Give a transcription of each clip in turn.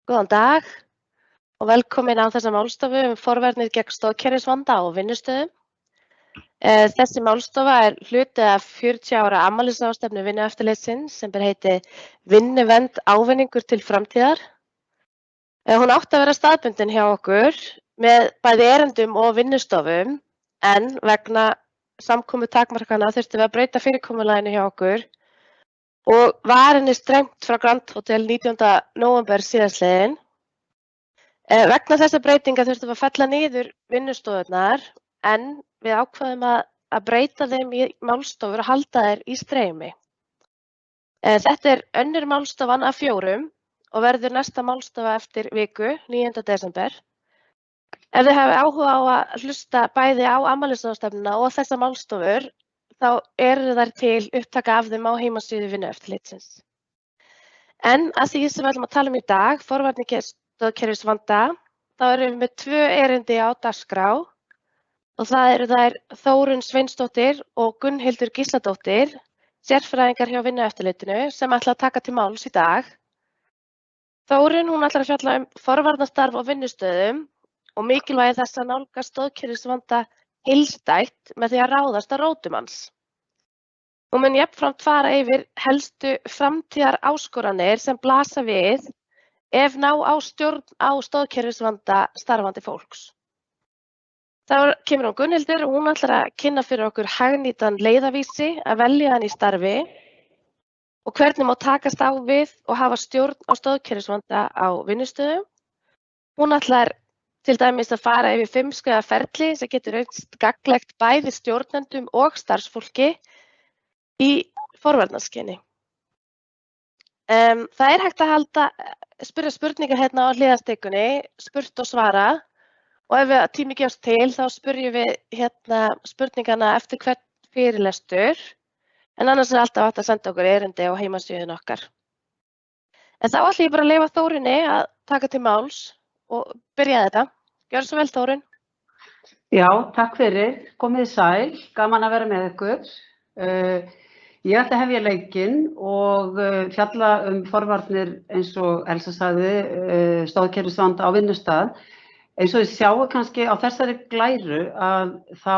Góðan dag og velkomin á þessa málstofu forvarnir gegn stoðkerfisvanda á vinnustöðum. Þessi málstofa hluti af 40 ára afmælisráðstefnu Vinnueftirlitsins sem ber heitið Vinnuvernd ávinningur til framtíðar. Hún átti að vera staðbundin hjá okkur með bæði erindum og vinnustofum en vegna samkomu takmarkana þurftum við að breyta fyrirkomulaginu hjá okkur og var henni strengt frá Grand Hotel 19. nóvember síðastliðinn. Vegna þessa breytinga þurftum við að fella niður vinnustofurnar en við ákváðum að breyta þeim í málstofur og halda þær í streymi. Þetta önnur málstofan af 4 og verður næsta málstofa eftir viku, 9. desember. Ef þið hafið áhuga á að hlusta bæði á afmælisráðstefnuna og þessar málstofur, þá eru þær til upptaka af þeim á heimasíðu Vinnueftirlitsins. En að því sem við ætlum að tala um í dag, forvarnir gegn stoðkerfisvanda, þá erum við með 2 erindi á dagskrá og það eru þær Þórunn Sveinsdóttir og Gunnhildur Gísladóttir, sérfræðingar hjá Vinnueftirlitinu sem ætla að taka til máls í dag. Þórunn, hún ætlar að fjalla um forvarnastarf á vinnustöðum og mikilvægi þess að nálgast stoðkerfisvanda heildstætt með því að ráðast að rótum hans. Hún mun jafnframt fara yfir helstu framtíðar áskoranir sem blasa við ef ná á stjórn á stoðkerfisvanda starfandi fólks. Þá kemur Gunnhildur og hún ætlar að kynna fyrir okkur hagnýtan leiðavísi að velja hann í starfi og hvernig má takast á við og hafa stjórn á stoðkerfisvanda á vinnustöðum. Hún ætlar til dæmis að fara yfir 5 skrefa ferli sem getur reynst gagnlegt bæði stjórnendum og starfsfólki í forvarnarskyni. Það hægt að spyrja spurningar hérna á hliðarstikunni, spurt og svara. Og ef tími gefst til, þá spyrjum við hérna spurningana eftir hvern fyrirlestur, en annars alltaf hægt að senda okkur erindi á heimasíðuna okkar. En þá ætla ég bara að leyfa Þórunni að taka til máls og byrja þetta. Gjörðu svo vel, Þórunn. Já, takk fyrir. Komið sæl, gaman að vera með ykkur. Ég ætla að hefja leikinn og fjalla forvarnir eins og Elsa sagði, stoðkerfisvanda á vinnustað. Eins og þið sjáu kannski á þessari glæru að þá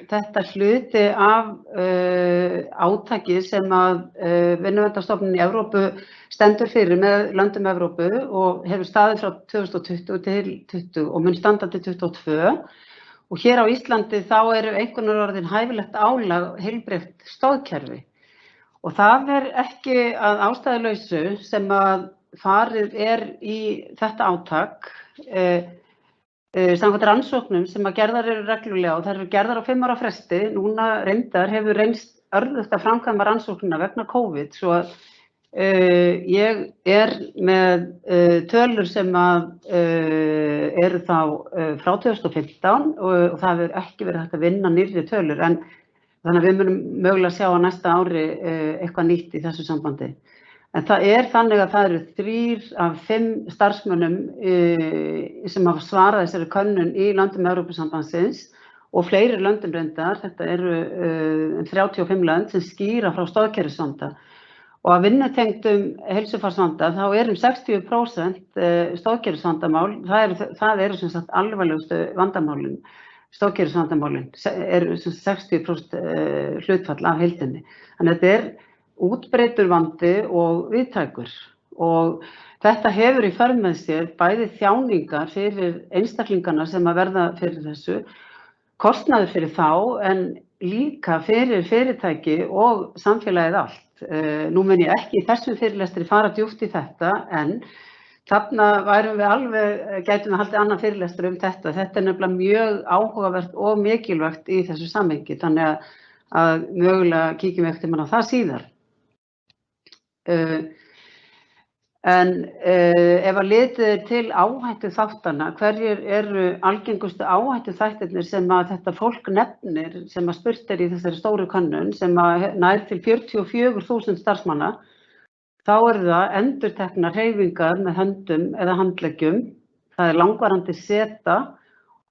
þetta hluti af átaki sem að Vinnuverndarstofnunin í Evrópu stendur fyrir með löndum Evrópu og hefur staðið frá 2020 til 20 og mun standa til 2022. Og hér á Íslandi þá eru einhvernarorðin hæfilegt álag heilbrigt stoðkerfi. Og það ekki að ástæðulausu sem að farið í þetta átak. Samkvæmt rannsóknum sem að gerðar eru reglulega og þær eru gerðar á 5 ára fresti, núna hefur reynst örðugt að framkvæma rannsóknina vegna COVID, svo að ég með tölur sem að eru þá frá 2015 og það hefur ekki verið hægt að vinna nýrri tölur, en þannig að við munum mögulega sjá á næsta ári eitthvað nýtt í þessu sambandi. En það þannig að það eru 3 af 5 starfsmönnum sem hafa svarað þessari könnun í löndum Evrópusambandsins og fleiri löndum reyndar, þetta eru 35 lönd sem skýra frá stoðkerfisvanda. Og að vinnutengdum heilsufarsvanda þá 60% stoðkerfisvandamál, það eru sem sagt alvarlegustu vandamálin, stoðkerfisvandamálin eru 60% hlutfall af heildinni. Þannig að þetta útbreiddur vandi og viðtækur og þetta hefur í för með sér bæði þjáningar fyrir einstaklingana sem að verða fyrir þessu, kostnaður fyrir þá en líka fyrir fyrirtæki og samfélagið allt. Nú mun ég ekki í þessum fyrirlestri fara djúpt í þetta en þarna gætum við haldið annan fyrirlestur þetta. Þetta nefnilega mjög áhugavert og mikilvægt í þessu samhengi þannig að mögulega kíkjum við eftir á það síðar. En ef að litið til áhættu þáttana, hverjir eru algengustu áhættu þættirnir sem að þetta fólk nefnir, sem að spurt í þessari stóru könnun, sem að nær til 44.000 starfsmanna, þá eru það endurteknar hreyfingar með höndum eða handleggjum, það langvarandi seta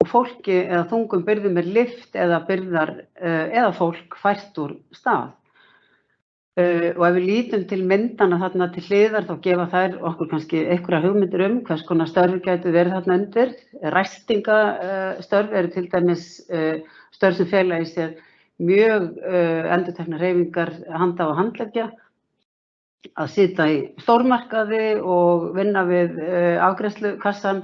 og fólki eða þungum byrðum lyft eða byrðar eða fólk fært úr stað. Og ef við lítum til myndana þarna til hliðar þá gefa þær okkur kannski einhverja hugmyndir hvers konar störf gætu verið þarna undir. Ræstingastörf eru til dæmis störf sem fela í sér mjög endurteknar hreyfingar handa og handleggja, að sitja í stórmarkaði og vinna við afgreiðslukassan,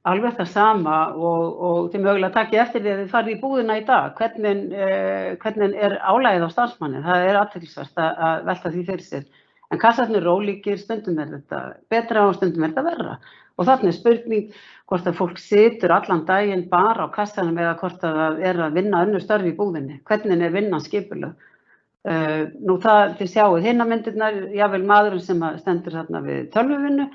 alveg það sama og þið mögulega takið eftir því að þið farið í búðina í dag. Hvernig er álagið á starfsmanni? Það er athyglisvert að velta því fyrir sér. En kassarnir eru ólíkir, stundum er þetta betra og stundum er þetta verra. Og þarna er spurning hvort að fólk situr allan daginn bara á kassanum eða hvort að það er að vinna önnur störf í búðinni. Hvernig er vinnan skipulögð? Nú það þið sjáuð hinna myndirnar, jafnvel maðurinn sem stendur þarna við tölvuvinnu.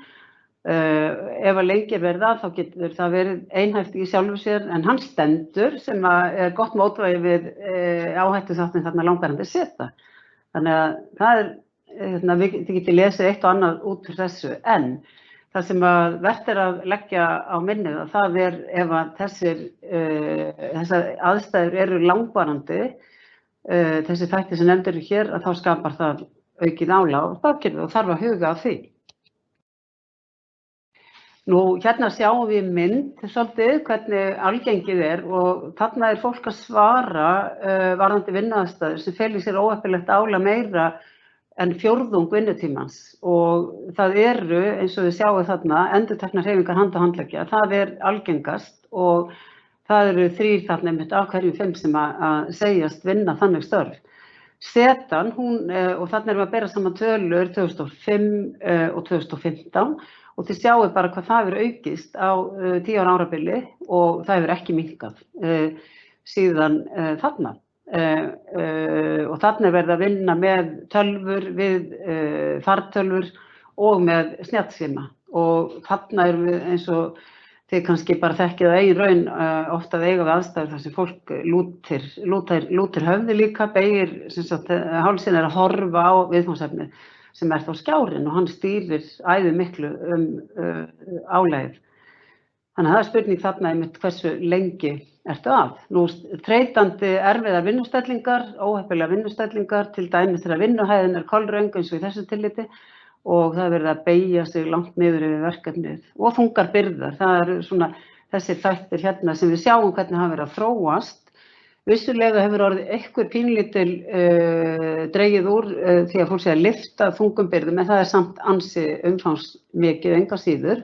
Ef að lengi verið þá getur það verið einhæft í sjálfu sér, en hann stendur sem er gott mótvægi við áhættu þáttin þarna langvarandi seta. Þannig að það þið getið lesið eitt og annað út úr þessu, en það sem að vert að leggja á minnið að það ef að þessar aðstæður eru langvarandi, þessi þættir sem nefndir eru hér, að þá skapar það aukið álag á stafkerfið og þarf að huga á því. Nú, hérna sjáum við mynd svolítið hvernig algengið er og þarna er fólk að svara varðandi vinnuaðstæður sem fela í sér óheppilegt álag meira en fjórðung vinnutímans og það eru, eins og við sjáum þarna, endurteknar hreyfingar handa og handleggja. Það er algengast og það eru 3 þarna einmitt af hverjum 5 sem að segjast vinna þannig störf. Setan, og þarna erum við að bera saman tölur 2005 og 2015 og þið sjáu bara hvað það hefur aukist á 10 ára árabili og það hefur ekki minnkað síðan þarna. Og þarna er verið að vinna með tölvur við fartölvur og með snjallsíma og þarna erum við eins og þið kannski bara þekkið að eigin raun ofta að eiga við aðstæður þar sem fólk lútir höfði líka, beygir, hálsinn er að horfa á viðfangsefnið sem þá skjárinn og hann stýrir æði miklu álagið. Þannig að það er spurning þarna einmitt hversu lengi ertu að. Nú, þreytandi erfiðar vinnustellingar, óheppilegar vinnustellingar, til dæmis þegar vinnuhæðin er kolröng eins og í þessu tilliti og það er verið að beygja sig langt niður yfir verkefnið og þungar byrðar. Það eru svona þessir þættir hérna sem við sjáum hvernig hafa verið að þróast. Vissulega hefur orðið einhver pínlítil dregið úr því að fólk sé að lyfta þungum byrðum, en það er samt ansi umfangsmikið enga síður.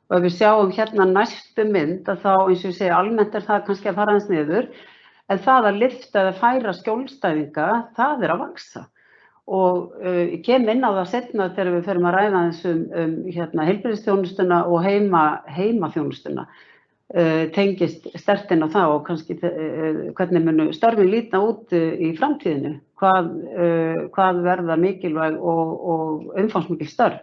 Og ef við sjáum hérna næstu mynd að þá, eins og ég segi, almennt er það kannski að fara aðeins niður, en það að lyfta eða færa skjólstæðinga, það er að vaxa. Og ég kem inn á það seinna þegar við förum að ræða aðeins heilbrigðisþjónustuna og heimaþjónustuna. Tengist sterkt inn á það og kannski hvernig munu störfin líta út í framtíðinu, hvað verða mikilvæg og umfangsmikil störf.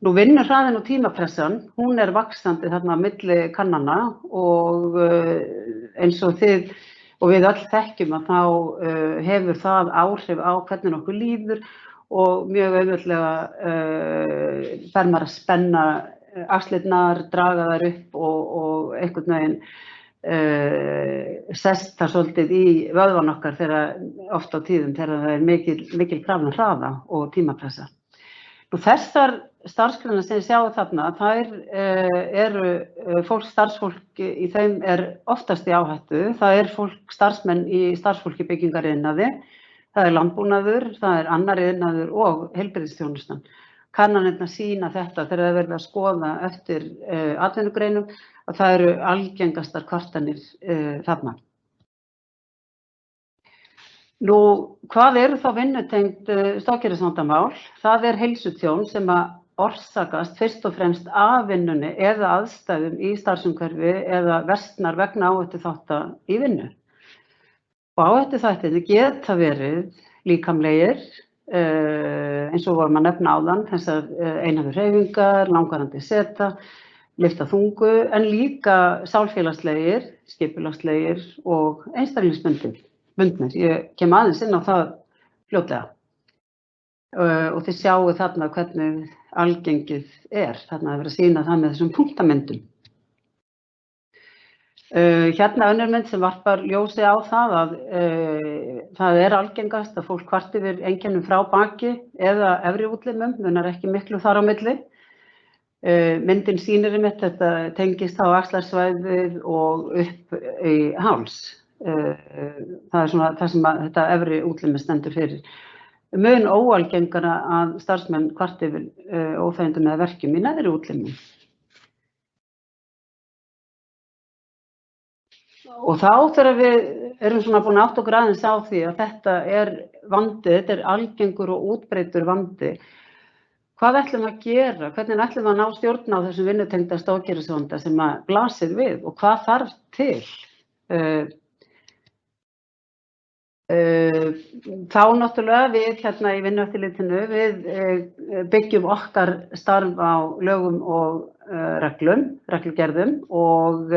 Nú vinnuhraðinn og tímapressan, hún er vaxandi þarna á milli kannana og eins og þið og við öll þekkjum að þá hefur það áhrif á hvernig okkur líður og mjög auðveldlega fer maður að spenna axlirnar, draga þær upp og einhvern veginn sest það svolítið í vöðvan okkar þegar oft á tíðum þegar það er mikil krafan hraða og tímapressa. Nú þessar starfsgreinar sem ég sjáu þarna, þær eru starfsfólk í þeim er oftast í áhættu. Það er starfsmenn í starfsfólki byggingariðnaði, það er landbúnaður, það er annar iðnaður og heilbrigðisþjónustan. Kannanirnar sýna þetta þegar það verður að skoða eftir atvinnugreinum að það eru algengastar kvartanir þarna. Nú, hvað eru þá vinnutengd stofnkerfisvandamál? Það er heilsutjón sem að orsakast fyrst og fremst af vinnunni eða aðstæðum í starfsumhverfi eða versnar vegna áhættuþátta í vinnu. Og áhættuþættirnir geta verið líkamlegir, eins og vorum að nefna áðan, þessar einhæfu hreyfingar, langvarandi seta, lyfta þungu, en líka sálfélagslegir, skipulagslegir og einstaklingsbundnir. Ég kem aðeins inn á það fljótlega. Og þið sjáu þarna hvernig algengið er, þarna að vera að sýna það með þessum punktamyndum. Hérna önnur mynd sem varpar ljósi á það að það algengast að fólk kvarti yfir einkennum frá baki eða efri útlimum, munar ekki miklu þar á milli. Myndin sýnir einmitt þetta tengist á axlarsvæðið og upp í háls. Það svona það sem þetta efri útlimi stendur fyrir. Mun óalgengara að starfsmenn kvarti yfir óþægindum eða verkjum í neðri útlimum. Og þá þegar við erum svona búin að átta okkur aðeins á því að þetta vandi, þetta algengur og útbreiddur vandi, hvað ætlum að gera? Hvernig ætlum að ná stjórn á þessum vinnutengda stóðkerfisvanda sem að blasir við og hvað þarf til? Þá náttúrulega við hérna í Vinnueftirlitinu, við byggjum okkar starf á lögum og reglugerðum og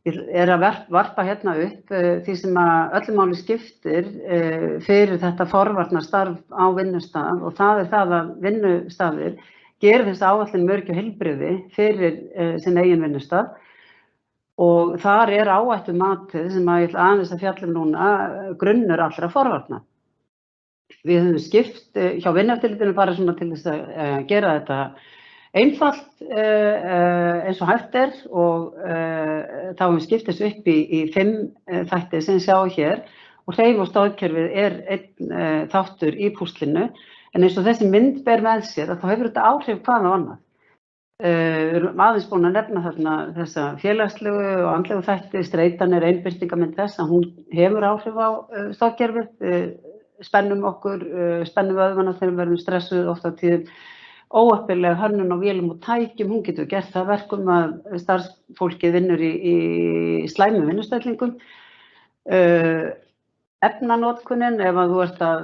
ég að varpa hérna upp því sem að öllu máli skiptir fyrir þetta forvarnarstarf á vinnustað og það það að vinnustaðir gerir þessa áætlun um öryggi og heilbrigði fyrir sinn eigin vinnustað og þar áhættumatið sem að ég ætla aðeins að fjalla núna grunnur allra forvarna. Við höfum skipt hjá Vinnueftirlitinu bara svona til þess að gera þetta einfalt eins og hægt og þá höfum við skipt þessu upp í 5 þætti sem sjá hér og hreyfi- og stoðkerfið einn þáttur í púslinu en eins og þessi mynd ber með sér að þá hefur þetta áhrif hvað á annað. Við erum aðeins búin að nefna þarna þessa félagslegu og andlegu þætti, streitan ein birtingarmynd þess að hún hefur áhrif á stoðkerfið, spennum okkur, spennum vöðvana þegar við verðum stressuð oft á tíðum. Óheppileg hönnun á vélum og tækjum, hún getur gert það verkum að starfsfólkið vinnur í slæmum vinnustellingum. Efnanotkunin, ef að þú ert að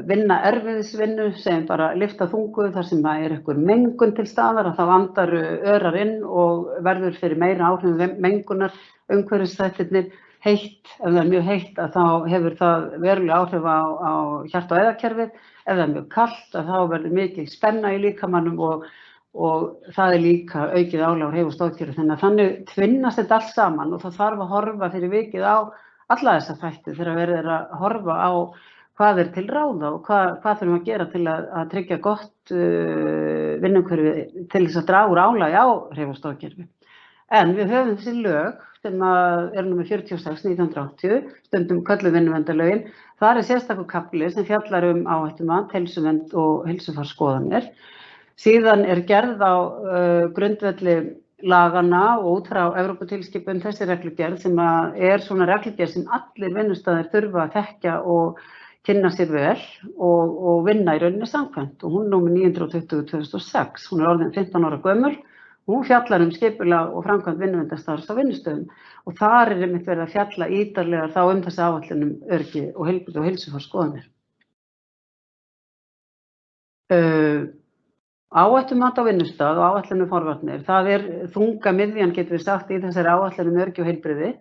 vinna erfiðisvinnu, segjum bara lyfta þungu þar sem einhver mengun til staðar, að þá vandaru örar inn og verður fyrir meira áhrifum mengunar, umhverfisþættirnir, heitt, ef það mjög heitt að þá hefur það verulega áhrif á hjarta- og æðakerfið. Ef það mjög kalt að þá verður mikil spenna í líkamannum og það líka aukið álag á hreyfi- og stoðkerfi. Þannig tvinnast þetta allt saman og það þarf að horfa fyrir vikið á alla þessa þætti þegar verið að horfa á hvað til ráða og hvað þurfum að gera til að tryggja gott vinnuumhverfi til þess að draga úr álagi á hreyfi- og stoðkerfi. En við höfum þessi lög sem númer 46/1980, stundum kölluð vinnuverndarlögin. Þar sérstakur kafli sem fjallar áhættumat, heilsuvernd og heilsufarsskoðanir. Síðan gerð á grundvelli lagana og út frá Evróputilskipun þessi reglugerð sem svona reglugerð sem allir vinnustaðir þurfa að þekkja og kynna sér vel og vinna í rauninni samkvæmt. Og hún númer 920/2006, hún orðin 15 ára gömul. Hún fjallar skipulag og framkvæmd vinnuverndarstarfs á vinnustöðum og þar einmitt verið að fjalla ítarlega þá þessa áætlun öryggi og heilbrigði og heilsufarsskoðanir. Áhættumat á vinnustað og áætlun forvarnir, það þunga miðjan getur við sagt í þessari áætlun öryggi og heilbrigði.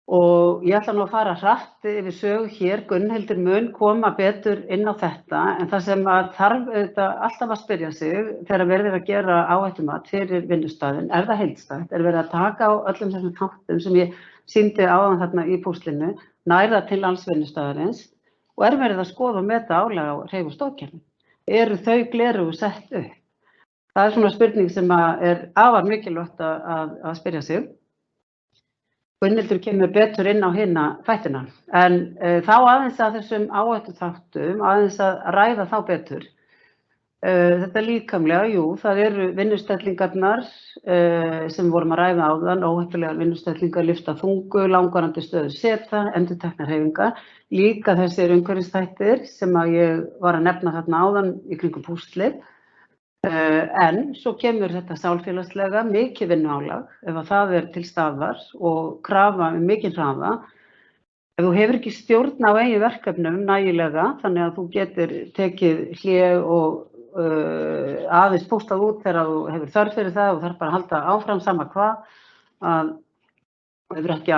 Og ég ætla nú að fara hratt yfir sögu hér, Gunnhildur mun koma betur inn á þetta, en það sem þarf alltaf að spyrja sig þegar verið að gera áhættumat fyrir vinnustaðinn, það heildstætt, verið að taka á öllum þessum þáttum sem ég sýndi áðan þarna í púslinu, næra til alls vinnustaðarins og verið að skoða og meta álag á hreyfi- og stoðkerfi. Eru þau gleraugu sett upp? Það svona spurning sem afar mikilvægt að spyrja sig. Gunnhildur kemur betur inn á hina þættina, en þá aðeins að þessum áhættuþáttum, aðeins að ræða þá betur. Þetta líkamlega, jú, það vinnustellingarnar sem vorum að ræða áðan, óheppilegar vinnustellingar, lyfta þungu, langvarandi stöðu seta, endurteknar hreyfingar, líka þessir umhverfisþættir sem ég var að nefna þarna áðan í kringum púslið. En svo kemur þetta sálfélagslega mikið vinnuálag ef að það til staðar og krafa mikinn hraða. Ef þú hefur ekki stjórn á eigin verkefnum nægilega þannig að þú getur tekið hlé og aðeins póstað út þegar þú hefur þörf fyrir það og þarf bara að halda áfram sama hvað, að hefur ekki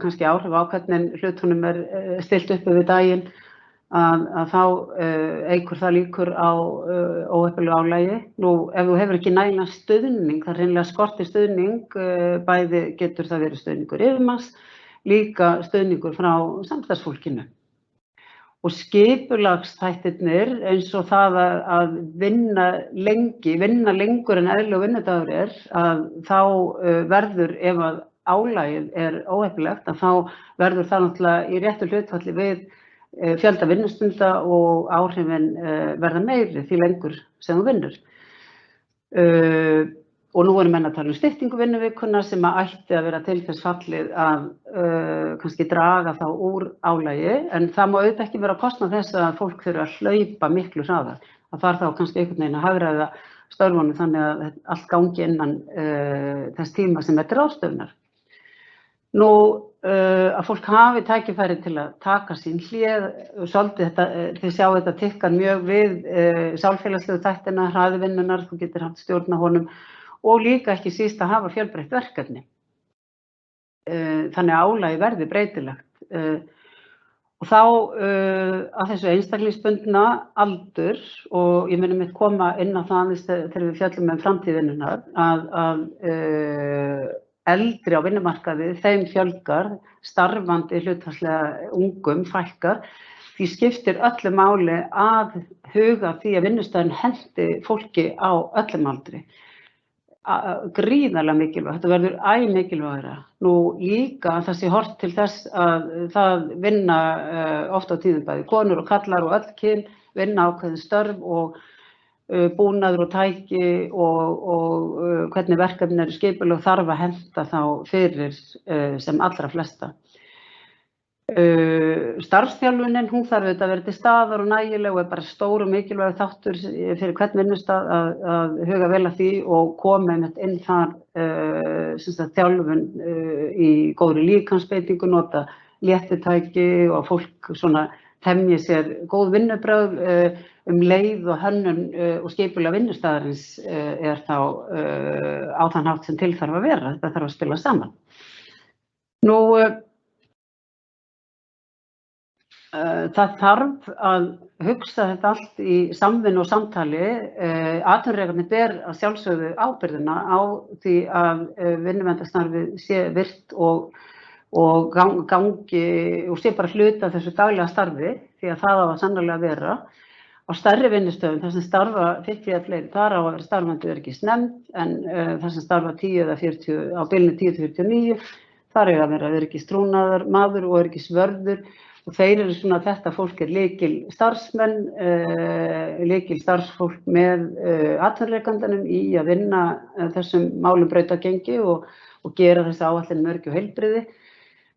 kannski áhrif á hvernig hlutunum stilt upp yfir daginn, að þá eykur það líkur á óheppilegu álagi. Nú, ef þú hefur ekki nægilegan stuðning, það hreinlega skortir stuðning, bæði getur það verið stuðningur yfirmanns, líka stuðningur frá samstarfsfólkinu. Og skipulagsþættirnir eins og það að vinna lengur en eðlilegur vinnudagur að þá verður, ef að álagið óheppilegt, að þá verður það náttúrulega í réttu hlutfalli við fjölda vinnustunda og áhrifin verða meiri því lengur sem þú vinnur. Og nú erum menn að tala styttingu vinnuvikunnar sem ætti að vera til þess fallið að kannski draga þá úr álagi, en það má auðvitað ekki vera á kostnað þess að fólk þurfa að hlaupa miklu hraðar. Það þarf þá kannski einhvern veginn að hagræða störfunum þannig að allt gangi innan þess tíma sem þetta ráðstöfunar. Nú, að fólk hafi tækifæri til að taka sín hlé, svolítið þetta, þið sjáu þetta tikkar mjög við sálfélagslegu þættina, hraði vinnunnar, þú getur haft stjórn á honum og líka ekki síst að hafa fjölbreytt verkefni. Þannig að álagi verði breytilegt. Og þá að þessu einstaklingsbundna aldur, og ég muni mitt koma inn á það þegar við fjöllum framtíðvinnunnar, að eldri á vinnumarkaði, þeim fjölgar, starfandi hlutfallslega ungum fækkar, því skiptir öllu máli að huga því að vinnustaðurinn henti fólki á öllum aldri. Gríðarlega mikilvægt, þetta verður mikilvægara. Nú líka það sé horft til þess að það vinna oft á tíðum bæði konur og kallar og öll kyn vinna ákveðin störf og búnaður og tæki og hvernig verkefni eru skipuleg þarf að henta þá fyrir sem allra flesta. Starfsþjálfunin, hún þarf auðvitað að vera til staðar og nægileg og bara stór og mikilvægur þáttur fyrir hvern vinnustað að huga vel að því og koma inn þar þjálfun í góðri líkamsbeitingu, nota léttitæki og fólk svona temji sér góð vinnubrögð leið og hönnun og skipulag vinnustaðarins þá á þann hátt sem til þarf að vera. Þetta þarf að spila saman. Nú, það þarf að hugsa þetta allt í samvinnu og samtali. Atvinnurekendur ber að sjálfsögðu ábyrgðina á því að vinnuverndarstarfið sé virkt og gangi og sé bara hluta af þessu daglega starfi, því að það á að sannarlega vera. Á stærri vinnustöðum, þar sem starfa 50 eða fleiri, þar á að vera starfandi öryggisnefnd, en þar sem starfa 10 eða 40, á bilinu 10-49, þar eiga að vera öryggistrúnaður, maður og öryggisvörður, og þeir eru svona, þetta fólk lykil starfsmenn, lykil starfsfólk með atvinnurekandanum í að vinna þessum málum brautargengi og gera þessi áætlun öryggi og heilbrigði.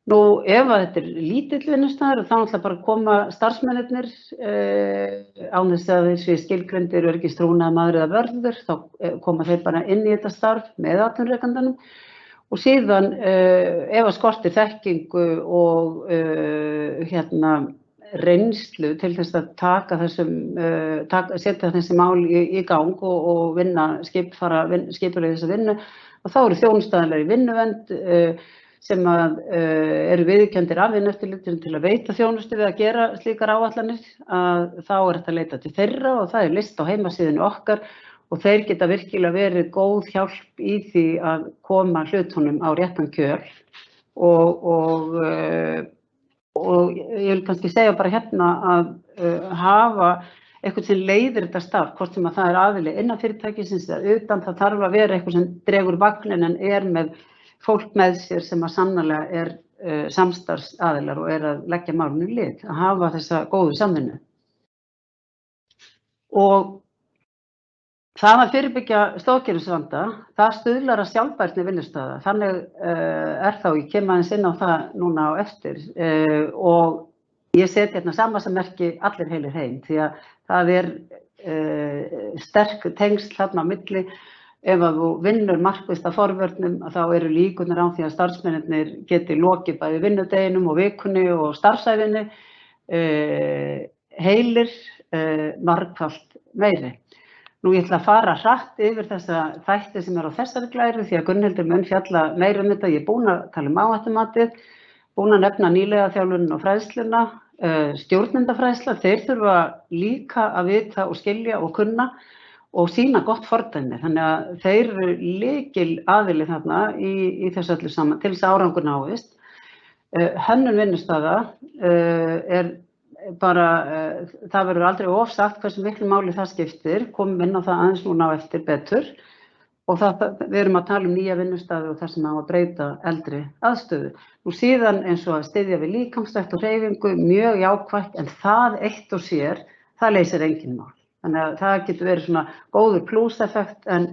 Nú, ef að þetta lítill vinnustaður, þá náttúrulega bara koma starfsmennirnir án þess að þeir séu skilgreindir öryggistrúnaður, maður eða vörður, þá koma þeir bara inn í þetta starf með atvinnurekandanum og síðan ef að skortir þekkingu og reynslu til þess að setja þessi mál í gang og vinna skipulega þessa vinnu, og þá eru þjónustaðilegir í vinnuvernd sem eru viðurkenndir af Vinnueftirlitinu til að veita þjónustu við að gera slíkar áætlanir, að þá þetta leita til þeirra og það list á heimasíðunni okkar og þeir geta virkilega verið góð hjálp í því að koma hlutunum á réttan kjöl og ég vil kannski segja bara hérna að hafa eitthvað sem leiðir þetta starf, hvort sem að það aðili innan fyrirtækisins eða utan, það þarf að vera eitthvað sem dregur vagnin en með fólk með sér sem að sannarlega samstarfsaðilar og að leggja málinu í lið, að hafa þessa góðu samvinnu. Og það að fyrirbyggja stoðkerfisvanda, það stuðlar að sjálfbærni vinnustaða. Þannig þá, ég kem aðeins inn á það núna á eftir og ég set hérna samasemmerki allir heilir heim, því að það sterk tengsl þarna á milli. Ef að þú vinnur markvisst að forvörnum, þá eru líkurnar á því að starfsmennirnir geti lokið bæði vinnudeginum og vikunni og starfsævinni heilir margfalt meiri. Nú ég ætla að fara hratt yfir þessa þætti sem á þessari glæru því að Gunnhildur mun fjalla meira þetta. Ég búin að tala áhættumatið, búin að nefna nýlega þjálfunin og fræðsluna, stjórnendafræðsla, þeir þurfa líka að vita og skilja og kunna og sýna gott fordæmi. Þannig að þeir eru lykil aðili þarna í þessu öllu saman til þess að árangur náist. Hönnun vinnustaða er bara, það verður aldrei ofsagt hversu miklu máli það skiptir, komum inn á það aðeins núna á eftir betur. Og við erum að tala nýja vinnustaði og það sem á að breyta eldri aðstöðu. Nú síðan eins og að styðja við líkamsrækt og hreyfingu, mjög jákvætt, en það eitt og sér, það leysir engin mál. Þannig að það getur verið svona góður plúseffekt en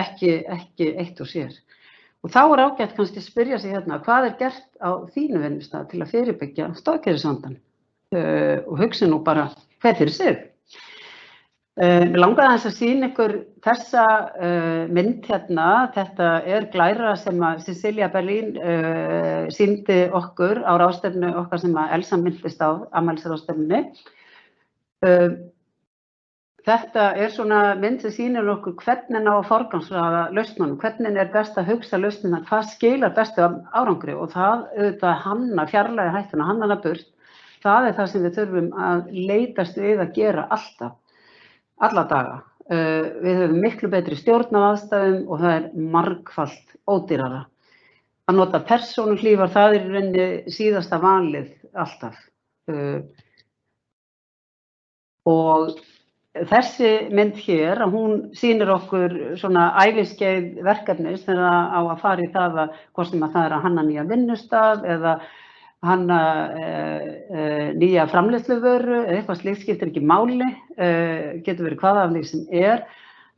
ekki eitt og sér. Og þá er ágætt kannski að spyrja sig hérna, hvað er gert á þínu vinnustað til að fyrirbyggja stoðkerfisvandann? Og hugsa nú bara hver fyrir sig. Mér langaði aðeins að sýna ykkur þessa mynd hérna. Þetta er glæra sem að Cecilia Berlin sýndi okkur á ráðstefnu okkar sem að Elsa minntist á afmælisráðstefnunni. Þetta er svona mynd sem sýnir okkur hvernig á að forgangsraða lausnunum, hvernig er best að hugsa lausnina, hvað skilar bestu árangri og það auðvitað fjarlægi hættuna, hana burt. Það er það sem við þurfum að leitast við að gera alltaf. Alla daga. Við höfum miklu betri stjórn á aðstæðum og það er margfalt ódýrara. Að nota persónuhlífar, það er í rauninni síðasta valið alltaf. Og þessi mynd hér, hún sýnir okkur svona æviskeið verkefnis þegar á að fara í það að hvort sem að það er að hanna nýja vinnustað eða hanna nýja framleiðsluvöru eða eitthvað slíkt skiptir ekki máli, getur verið hvað af því sem er,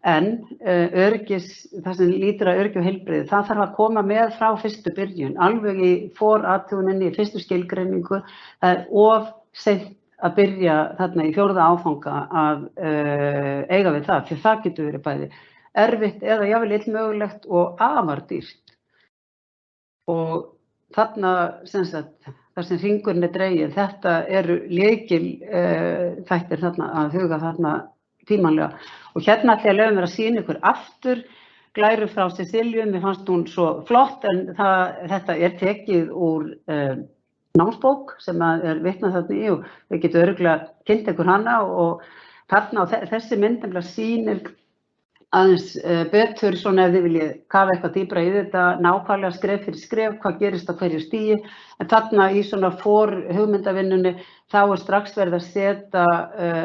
en það sem lítur að öryggi og heilbrigði, það þarf að koma með frá fyrstu byrjun, alveg í forathuguninni, í fyrstu skilgreiningu, það er of seint að byrja þarna í 4. áfanga að eiga við það, því það getur verið bæði erfitt eða jafnvel illmögulegt og afar dýrt. Og þarna, þar sem hringurinn er dregið, þetta eru lykil þættir þarna að huga þarna tímanlega. Og hérna ætla ég að leyfa mér að sýna ykkur aftur glæru frá Cecilíu, mér fannst hún svo flott en þetta er tekið úr námsbók sem er vitnað þarna í og þau getur örugglega kynnt ykkur hana og þarna þessi mynd sýnir aðeins betur svona ef þið viljið kafa eitthvað dýpra í þetta, nákvæmlega skref fyrir skref, hvað gerist á hverju stigi. En þarna í svona hugmyndavinnunni þá er strax verið að setja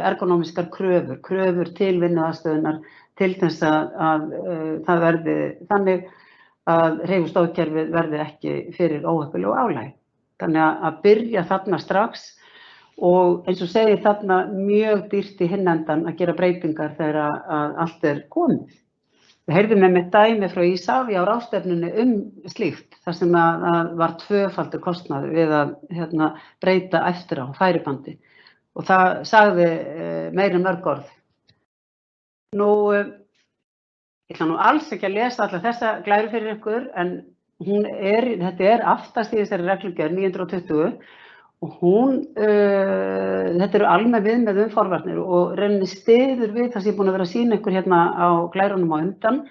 ergonómiskar kröfur til vinnuaðstöðunar til þess að það verði þannig að hreyfi- og stoðkerfið verði ekki fyrir óheppilegu álagi. Þannig að byrja þarna strax og eins og segir þarna mjög dýrt í hinn endan að gera breytingar þegar að allt er komið. Við heyrðum með dæmi frá Ísafja á ráðstefnunni slíkt, þar sem að var 2-faldur kostnaður við að breyta eftir á færibandi og það sagði meira en mörg orð. Nú, ég ætla nú alls ekki að lesa alla þessa glæru fyrir ykkur en þetta er aftast í þessari reglugerð 920 og þetta eru almenn viðmið forvarnir og rauninni styður við það sem ég er búin að vera að sýna ykkur hérna á glærunum á undan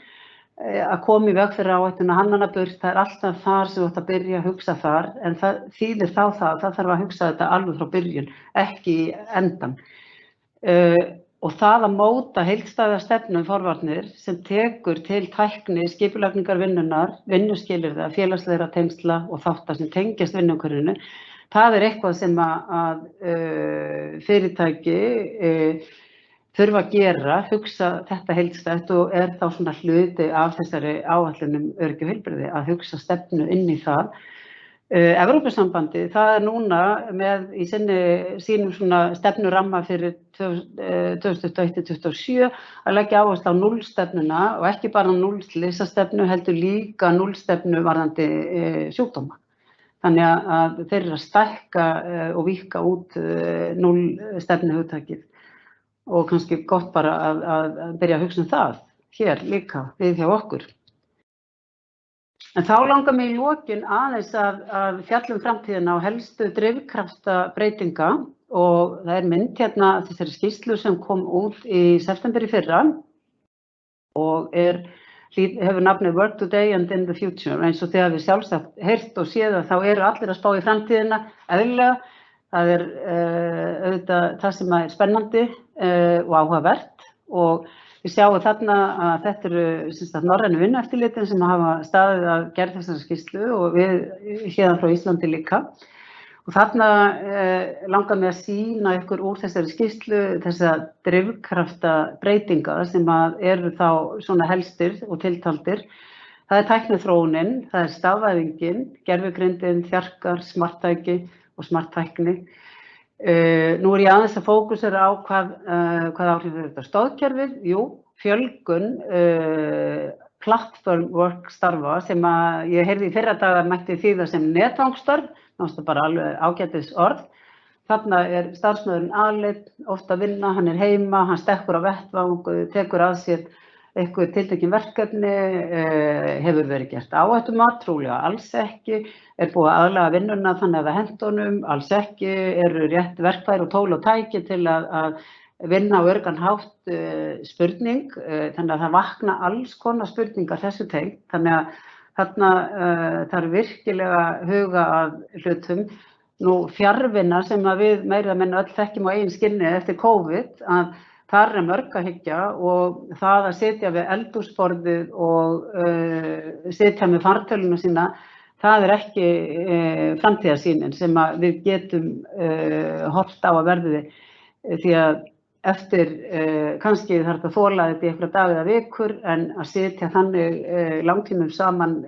að koma í veg fyrir áhættuna hannana burt, það er alltaf þar sem þú ætti að byrja að hugsa þar en það þýðir þá það þarf að hugsa þetta alveg frá byrjun, ekki í endan. Og það að móta heildstæða stefnu forvarnir sem tekur til tækni, skipulagningar vinnunnar, vinnuskilyrða, félagslegra tengsla og þátta sem tengjast vinnuumhverfinu. Það er eitthvað sem að fyrirtæki þurfa að gera, hugsa þetta heildstætt og er þá svona hluti af þessari áætlun öryggi og heilbrigði að hugsa stefnu inn í það. Evrópusambandið, það er núna með í sínum svona stefnuramma fyrir 2021-2027 að leggja áherslu á núllstefnuna og ekki bara núllslysastefnu heldur líka núllstefnu varðandi sjúkdóma. Þannig að þeir eru að stækka og víkka út núllstefnuhugtakið og kannski gott bara að byrja að hugsa það hér líka við hjá okkur. En þá langar mig í lokin aðeins að fjalla framtíðina á helstu drifkraftabreytinga og það er mynd hérna þessari skýrslu sem kom út í september í fyrra og hefur nafnið Work Today and in the Future eins og þegar við sjálfsagt heyrt og séð að þá eru allir að spá í framtíðina eðlilega Það auðvitað það sem er spennandi og áhugavert og við sjáum þarna að þetta eru norrænu vinnueftirlitin sem hafa staðið að gerð þessari skýrslu og við hérna frá Íslandi líka. Og þarna langar mig að sýna ykkur úr þessari skýrslu þessa drifkrafta breytinga sem eru þá svona helstir og tiltaldir. Það tækniþróunin, það stafvæðingin, gervigreindin, þjarkar, smarttæki og smarttækni. Nú ég aðeins að fókusera á hvað áhrif þetta stóðkerfið. Jú, fjölgun platform work starfa sem ég heyrði í fyrra daga mætti þýða sem netvangsstörf, náttúrulega bara alveg ágætis orð. Þarna starfsmaðurinn aleinn, oft að vinna, hann heima, hann stekkur á vettvang, tekur að sér eitthvað tiltekin verkefni, hefur verið gert áhættumat, trúlega alls ekki, búið að aðlaga vinnuna þannig að það henti honum, alls ekki, eru rétt verkfæri og tól og tæki til að vinna á örgan hátt spurning, þannig að það vakna alls konar spurningar þessu tengt, þannig að þarna þarf virkilega huga að hlutum. Nú fjarvinna sem við meira að minna öll þekkjum á eigin skinni eftir COVID, að þar mörg að hyggja og það að sitja við eldhúsborðið og sitja með fartöluna sína, það ekki framtíðarsýnin sem við getum horft á að verði því að eftir kannski þarf þetta að þola þetta í einhverja daga eða vikur en að sitja þannig langtímum saman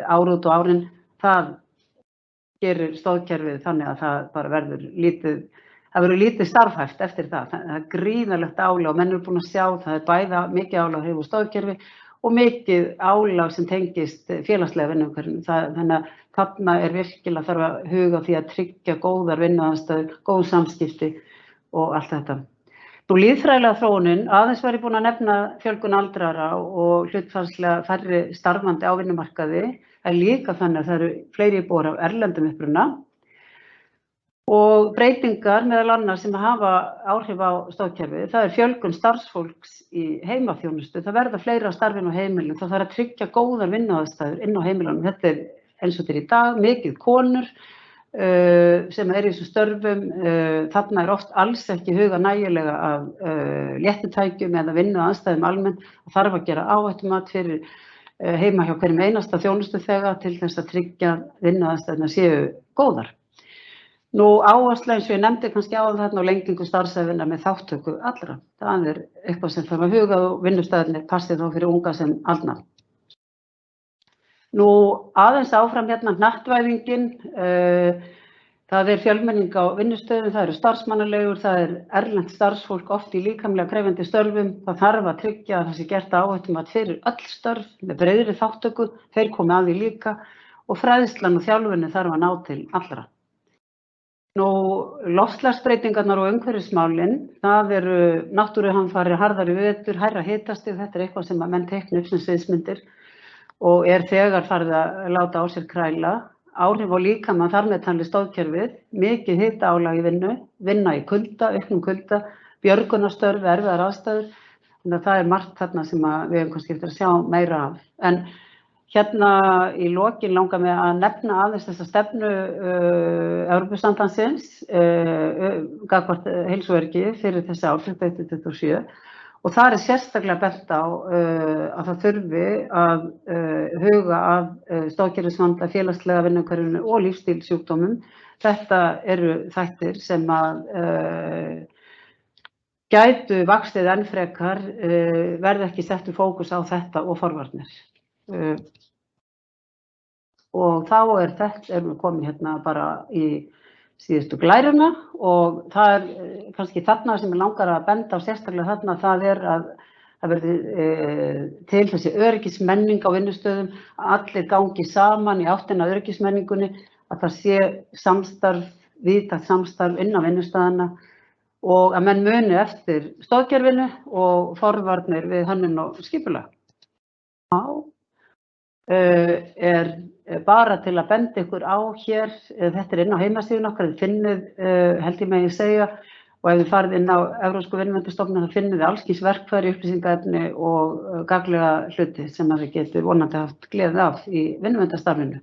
ár út og árin, það gerir stóðkerfið þannig að það bara verður lítið starfhæft eftir það. Það gríðarlegt álag og menn eru búin að sjá það bæða mikið álag á stóðkerfi og mikið álag sem tengist félagslega vinnuumhverfinu. Þannig að þarna virkilega þarf að huga því að tryggja góðar vinnuaðstæður, góð samskipti og allt þetta. Nú lýðfræðilega þróunin, aðeins var ég búin að nefna fjölgun aldrara og hlutfallslega færri starfandi á vinnumarkaði, líka þannig að það eru fleiri íbúar af erlendum uppruna. Og breytingar meðal annars sem hafa áhrif á stóðkerfið, það fjölgun starfsfólks í heimaþjónustu, það verða fleiri á starfinu á heimilum, það þarf að tryggja góðar vinnuaðstæður inn á heimilunum. Þetta eins og þetta í dag, mikið konur sem í þessum störfum, þarna oft alls ekki huga nægilega af léttutækjum eða vinnuaðstæðum almennt, það þarf að gera áhættumat fyrir heima hjá hverjum einasta þjónustuþega til þess að tryggja vinnuaðstæðurnar séu góðar. Nú áhersla eins og ég nefndi kannski á þarna og lengingu starfsævinna með þátttöku allra. Það eitthvað sem þarf að huga og vinnustæðarnir passi þá fyrir unga sem aldna. Nú aðeins áfram hérna hnattvæðingin, það fjölmenning á vinnustöðum, það eru starfsmannalegur, það erlent starfsfólk oft í líkamlega krefjandi störfum, það þarf að tryggja að það sé gert áhættumat fyrir öll störf með breiðri þátttöku, þeir komi að því líka og fræðslan og þjálfunni þarf að ná til allra. Nú, loftslagsbreytingarnar og umhverfismálin, það eru náttúruhamfarir, harðari vetur, hærra hitastig, þetta eitthvað sem menn teikna upp sem sviðsmyndir og þegar farið að láta á sér kræla. Áhrif á líkamann þar með talið stóðkerfið, mikið hitaálag í vinna í kulda, auknum kulda, björgunarstörf, erfiðar aðstæður, þannig að það margt þarna sem við hefum kannski eftir að sjá meira af. En hérna í lokin langar mig að nefna aðeins þessa stefnu Evrópusambandsins gagnvart heilsuöryggi fyrir þessi ár 2027 og þar sérstaklega bent á að það þurfi að huga að stóðkerfisvanda, félagslega vinnuumhverfinu og lífsstílsjúkdómum. Þetta eru þættir sem gætu vaxið enn frekar, verði ekki settur fókus á þetta og forvarnir. Og þá erum við komin hérna bara í síðustu glæruna og það kannski þarna sem ég langar að benda á sérstaklega þarna, það að það verði til þessi öryggismenning á vinnustöðum, að allir gangi saman í áttina að öryggismenningunni, að það sé samstarf, víðtækt samstarf inn á vinnustöðana og að menn muni eftir stóðkerfinu og forvarnir við hönnun og skipulag. Bara til að benda ykkur á hér, þetta inn á heimasíðunni okkar, þið finnið, held ég megi segja, og ef þið farið inn á Evrópsku vinnumenntunarstofnun þá finnið þið alls kyns verkfæri, upplýsingaefni og gagnlega hluti sem þið getur vonandi haft gleði af í vinnumenntunarstarfinu.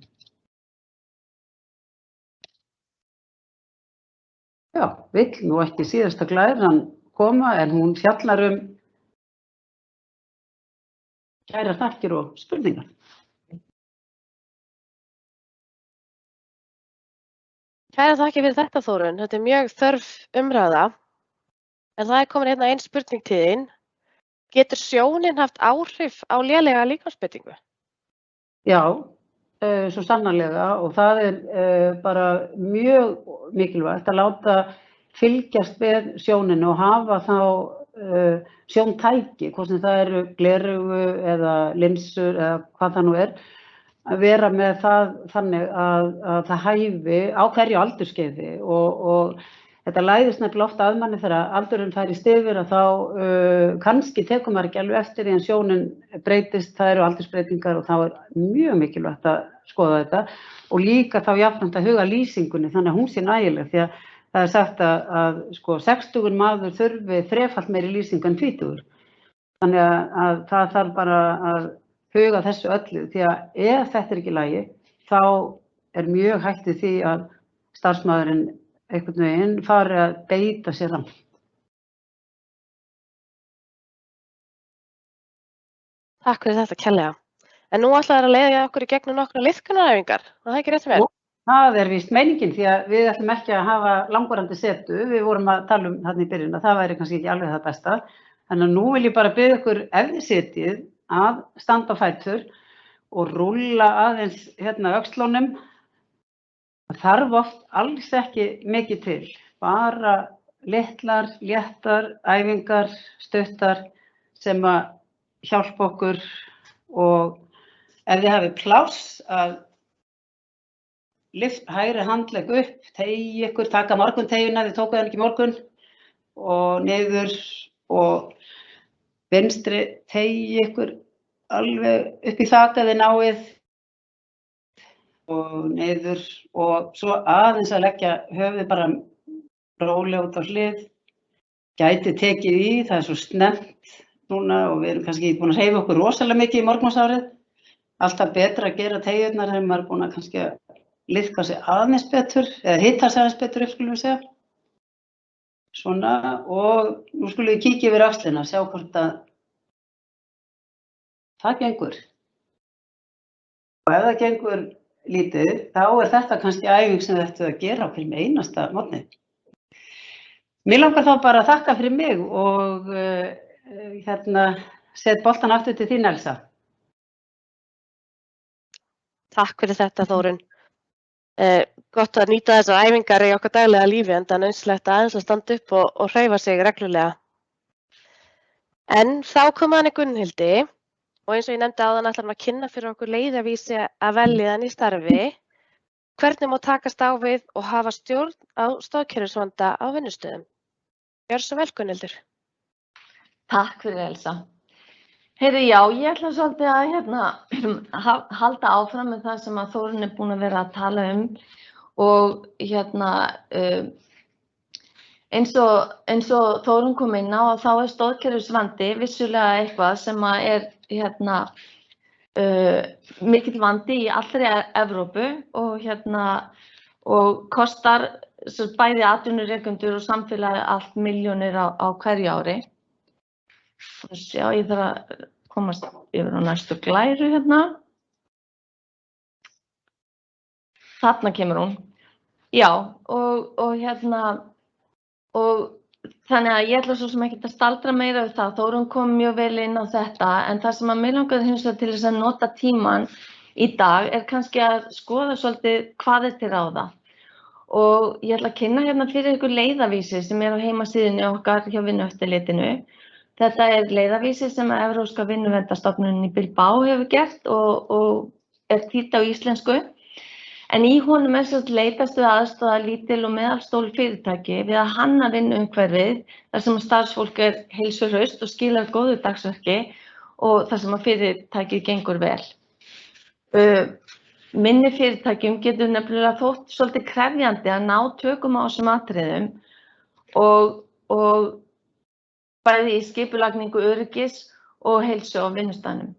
Já, vill nú ekki síðasta glæran koma en hún fjallar kærar þakkir og spurningar. Kærar þakkir fyrir þetta, Þórunn. Þetta er mjög þörf umræða. En það komin hérna ein spurning til þín. Getur sjónin haft áhrif á lélega líkamsbeitingu? Já, svo sannarlega og það bara mjög mikilvægt að láta fylgjast með sjóninu og hafa þá sjóntæki, hvort sem það eru gleraugu eða linsur eða hvað það nú að vera með það þannig að það hæfi á hverju aldurskeiði og þetta læðist nefnilega oft að manni þegar aldurinn færist yfir að þá kannski tekur maður ekki alveg eftir því en sjónin breytist, það eru aldursbreytingar og þá mjög mikilvægt að skoða þetta og líka þá jafnframt að huga lýsingunni þannig að hún sé nægileg því að það er sagt að sko 60 maður þurfi þrefalt meiri lýsing en 20. Þannig að það þarf bara að huga þessu öllu því að ef þetta ekki í lagi þá mjög hætt við því að starfsmaðurinn einhvern veginn fari að beita sér rangt. Takk fyrir þetta kærlega. En nú ætlaðu að leiða okkur í gegnum nokkra liðkunaræfingar. Það ekki rétt með? Það víst meiningin því að við ætlum ekki að hafa langvarandi setu. Við vorum að tala þarna í byrjun að það væri kannski ekki alveg það besta. Þannig að nú vil ég bara biðja ykkur ef þið setið að standa á fætur og rúlla aðeins hérna öxlunum. Það þarf oft alls ekki mikið til, bara litlar, léttar, æfingar, stuttar sem að hjálpa okkur og ef þið hafið pláss að hægri handlegg upp, teygja ykkur, taka morgunteygina, þið tókuð hann ekki morgun og niður og vinstri teygja ykkur alveg upp í þak að þið náið og niður og svo aðeins að leggja höfuðið bara rólega út á hlið. Gæti tekið í, það er svo snemmt núna og við erum kannski búin að hreyfa okkur rosalega mikið í morgunsárið. Alltaf betra að gera teygjurnar þegar maður er búin að kannski liðka sig aðeins betur eða hita sig aðeins betur upp skulum við segja. Svona og nú skulum við kíkja yfir axlina, sjá hvort að það gengur. Og ef það gengur lítið, þá er þetta kannski æfing sem þið ættu að gera á hverjum einasta morgni. Mér langar þá bara að þakka fyrir mig og set boltan aftur til þín, Elsa. Takk fyrir þetta, Þórunn. Gott að nýta þessar æfingar í okkar daglega lífi en það er nauðsynlegt aðeins að standa upp og hreyfa sig reglulega. En þá kom hann í Gunnhildi og eins og ég nefndi áðan ætlar hann að kynna fyrir okkur leiðavísi að velja í starfi. Hvernig má takast á við og hafa stjórn á stoðkerfisvanda á vinnustöðum? Gjörðu svo vel, Gunnhildur. Takk fyrir, Elsa. Heyrðu, já, ég ætla svolítið að halda áfram með það sem að Þórunn er búin að vera að tala og eins og Þórunn kom inn á þá er stoðkerfisvandi vissulega eitthvað sem að mikill vandi í allri Evrópu og kostar bæði atvinnurekendur og samfélagi allt milljónir á hverju ári. Sjá, ég þarf að komast yfir á næstu glæru hérna. Þarna kemur hún. Já, og þannig að ég ætla svo sem ekki að staldra meira við það. Þórunn kom mjög vel inn á þetta, en það sem að mig langaði hins vegar til þess að nota tímann í dag er kannski að skoða svolítið hvað er til ráða. Og ég ætla að kynna hérna fyrir ykkur leiðavísi sem er á heimasíðunni okkar hjá Vinnueftirlitinu. Þetta er leiðavísi sem að Evrópska vinnuverndarstofnunin í Bilbao hefur gert og er þýtt á íslensku. En í honum er svo leitast við aðstoða lítil og meðalstór fyrirtæki við að hanna vinnuumhverfið þar sem starfsfólk er heilsuhraust og skilar góðu dagsverki og þar sem að fyrirtækið gengur vel. Minni fyrirtækjum getur nefnilega þótt svolítið krefjandi að ná tökum á þessum atriðum og bæði í skipulagningu öryggis og heilsu á vinnustaðnum.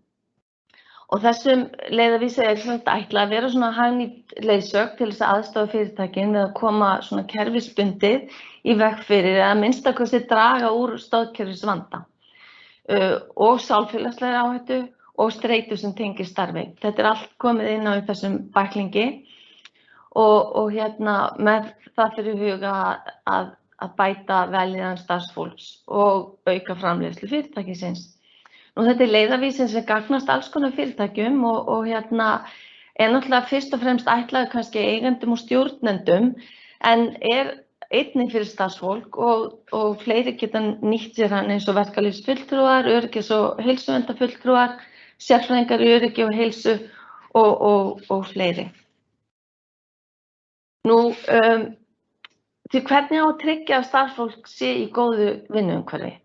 Og þessum leiðarvísi ætlað að vera svona hagnýt leiðsögn til þess að aðstoða fyrirtækin við að koma svona kerfisbundið í veg fyrir að minnstakosti draga úr stoðkerfisvanda og sálfélagslegri áhættu og streitu sem tengir starfi. Þetta allt komið inn á í þessum bæklingi og með það fyrir huga að bæta vellíðan starfsfólks og auka framleiðslu fyrirtækisins. Nú þetta leiðarvísin sem gagnast alls konar fyrirtækjum og er náttúrulega fyrst og fremst ætlaður kannski eigendum og stjórnendum en einnig fyrir starfsfólk og fleiri geta nýtt sér hann eins og verkalýðsfulltrúar, öryggis- og heilsuverndar-fulltrúar, sérfræðingar í öryggi og heilsu og fleiri. Nú, því hvernig á að tryggja að starfsfólk sé í góðu vinnuumhverfi?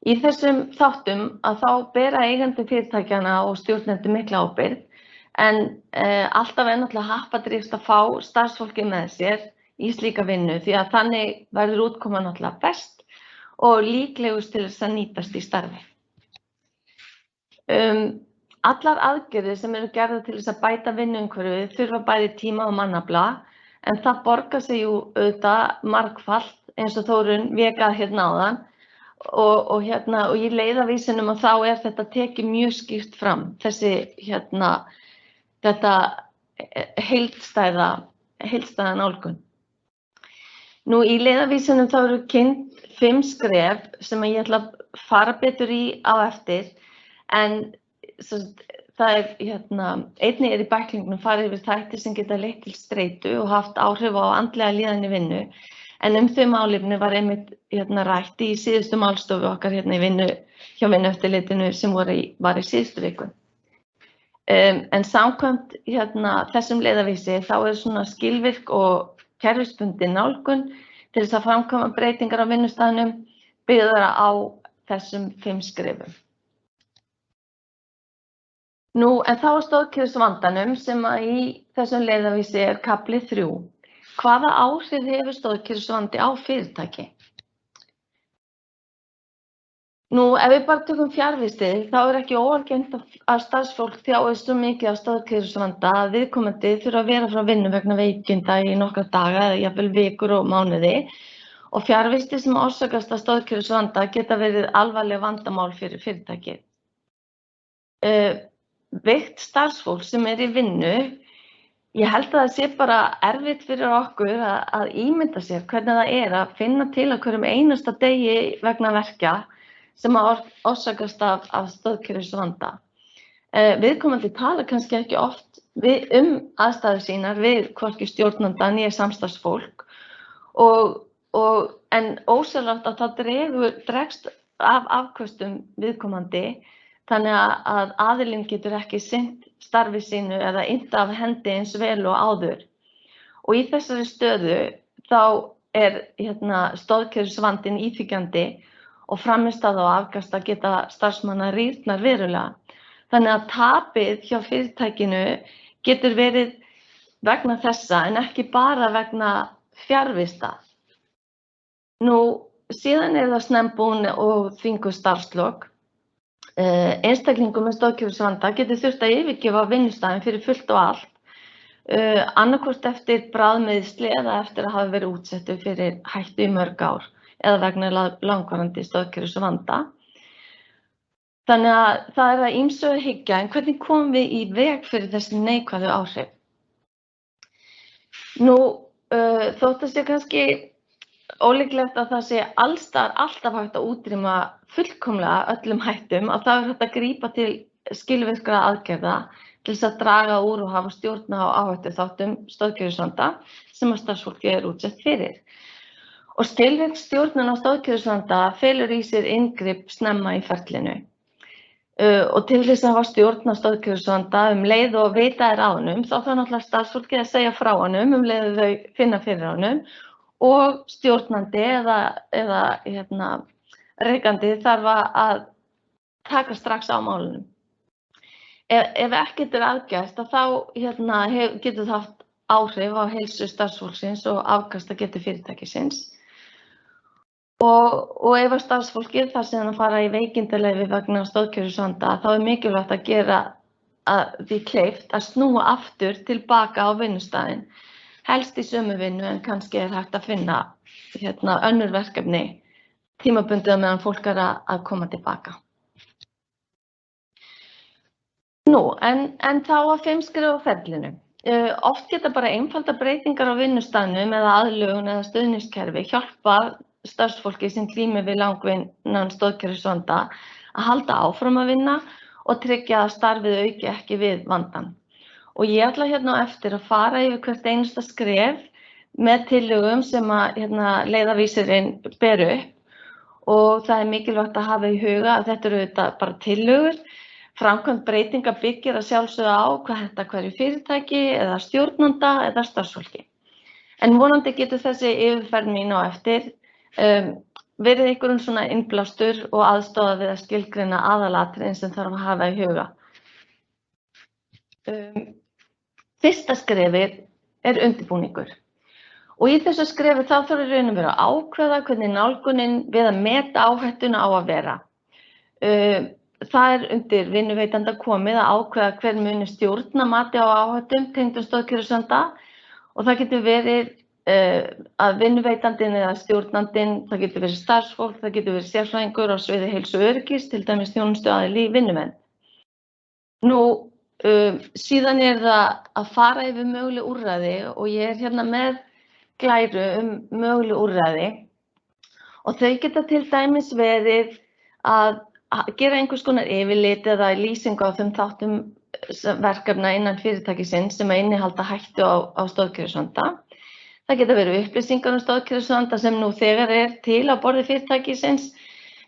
Í þessum þáttum að þá bera eigendur fyrirtækjanna og stjórnendur mikla ábyrgð en alltaf náttúrulega happadrifst að fá starfsfólki með sér í slíka vinnu því að þannig verður útkoman náttúrulega best og líklegust til þess að nýtast í starfi. Allar aðgerðir sem eru gerðar til þess að bæta vinnuumhverfið þurfa bæði tíma og mannafla en það borgar sig jú auðvitað margfalt eins og Þórunn vék að hérna áðan og í leiðarvísinum og þá þetta tekið mjög skýrt fram þetta heildstæða nálgun. Nú í leiðarvísinum þá eru kynnt 5 skref sem ég ætla að fara betur í á eftir en það einnig í bæklingnum farið yfir þætti sem geta leitt til streitu og haft áhrif á andlega líðan í vinnu en þau málefni var einmitt rætt í síðustu málstofu okkar hjá Vinnueftirlitinu sem var í síðustu viku. En samkvæmt þessum leiðarvísi þá svona skilvirk og kerfisbundin nálgun til þess að framkvæma breytingar á vinnustaðnum byggðar á þessum 5 skrefum. Nú, en þá stoðkerfisvandanum sem í þessum leiðarvísi kafli 3. Hvaða áhrif hefur stoðkerfisvandi á fyrirtæki? Nú, ef við bara tökum fjarvistið, þá ekki óalgengt að starfsfólk þjáist svo mikið af stoðkerfisvanda að viðkomandi þurfa að vera frá vinnu vegna veikinda í nokkra daga eða jafnvel vikur og mánuði og fjarvistið sem orsakast af stoðkerfisvanda geta verið alvarleg vandamál fyrir fyrirtæki. Veikt starfsfólk sem í vinnu, ég held að það sé bara erfitt fyrir okkur að ímynda sér hvernig það að finna til á hverjum einasta degi vegna verkja sem orsakast af stoðkerfisvanda. Viðkomandi tala kannski ekki oft aðstæður sínar við hvorki stjórnanda né samstarfsfólk en ósjálfrátt að það dregst af afköstum viðkomandi þannig að aðilinn getur ekki sinnt starfi sínu eða innt af hendi eins vel og áður. Og í þessari stöðu þá stoðkerfisvandinn íþyngjandi og frammistaða og afkasta geta starfsmanna rýrnar verulega. Þannig að tapið hjá fyrirtækinu getur verið vegna þessa en ekki bara vegna fjarvista. Nú, síðan það snembún og þvinguð starfslok. Einstaklingum með stoðkerfisvanda getur þurft að yfirgefa vinnustaðinn fyrir fullt og allt, annaðhvort eftir bráðmeiðsli eða eftir að hafa verið útsettur fyrir hættu í mörg ár eða vegna langvarandi stoðkerfisvanda. Þannig að það að ýmsu að hyggja, en hvernig komum við í veg fyrir þessi neikvæðu áhrif? Nú, þótt að sé kannski ólíklegt að það sé alltaf hægt að útrýma fullkomlega öllum hættum að það hægt að grípa til skilvirkra aðgerða til þess að draga úr og hafa stjórn á áhættu þáttum stoðkerfisvanda sem að starfsfólki útsett fyrir. Og skilvirk stjórnun á stoðkerfisvanda felur í sér inngrip snemma í ferlinu. Og til þess að hafa stjórn á stoðkerfisvanda leið og vita á honum þá þarf náttúrulega starfsfólki að segja frá honum leið þau finna fyrir honum og stjórnandi eða reikandi þarf að taka strax á málunum. Ef ekkert aðgæst þá getur það haft áhrif á heilsu starfsfólksins og afkastagetu fyrirtækisins. Og ef starfsfólkið þar sem það fara í veikindaleyfi vegna stoðkerfisvanda þá mikilvægt að gera því kleift að snúa aftur tilbaka á vinnustaðinn, helst í sömu vinnu en kannski hægt að finna önnur verkefni tímabundið meðan fólk að koma tilbaka. En þá að 5 skrefa ferlinu. Oft geta bara einfaldar breytingar á vinnustaðnum eða aðlögun eða stuðningskerfi hjálpa starfsfólki sem glímir við langvinnan stoðkerfisvanda að halda áfram að vinna og tryggja að starfið auki ekki við vandann. Og ég ætla á eftir að fara yfir hvert einasta skref með tillögum sem leiðarvísirinn ber upp, og það mikilvægt að hafa í huga að þetta eru auðvitað bara tillögur. Framkvæmd breytinga byggir að sjálfsögðu á hvað hentar hverju fyrirtæki eða stjórnanda eða starfsfólki. En vonandi getur þessi yfirferð mín á eftir verið einhverjum svona innblástur og aðstoða við að skilgreina aðalatriðin sem þarf að hafa í huga. Fyrsta skrefið undirbúningur. Og í þessu skrefi þá þarf í raun og veru að ákveða hvernig nálgunin við að meta áhættuna á að vera. Það undir vinnuveitanda komið að ákveða hver muni stjórna mati á áhættum tengdum stoðkerfisvanda, og það getur verið að vinnuveitandinn eða stjórnandinn, það getur verið starfsfólk, það getur verið sérfræðingur á sviði heilsu og öryggis, til dæmis þjónustuaðili í vinnuvernd. Síðan það að fara yfir möguleg úrræði, og ég með glæru möguleg úrræði, og þau geta til dæmis verið að gera einhvers konar yfirlit eða lýsingu á þeim þáttum verkefna innan fyrirtækisins sem innihalda hættu á stoðkerfisvanda. Það geta verið upplýsingar stoðkerfisvanda sem nú þegar til á borði fyrirtækisins,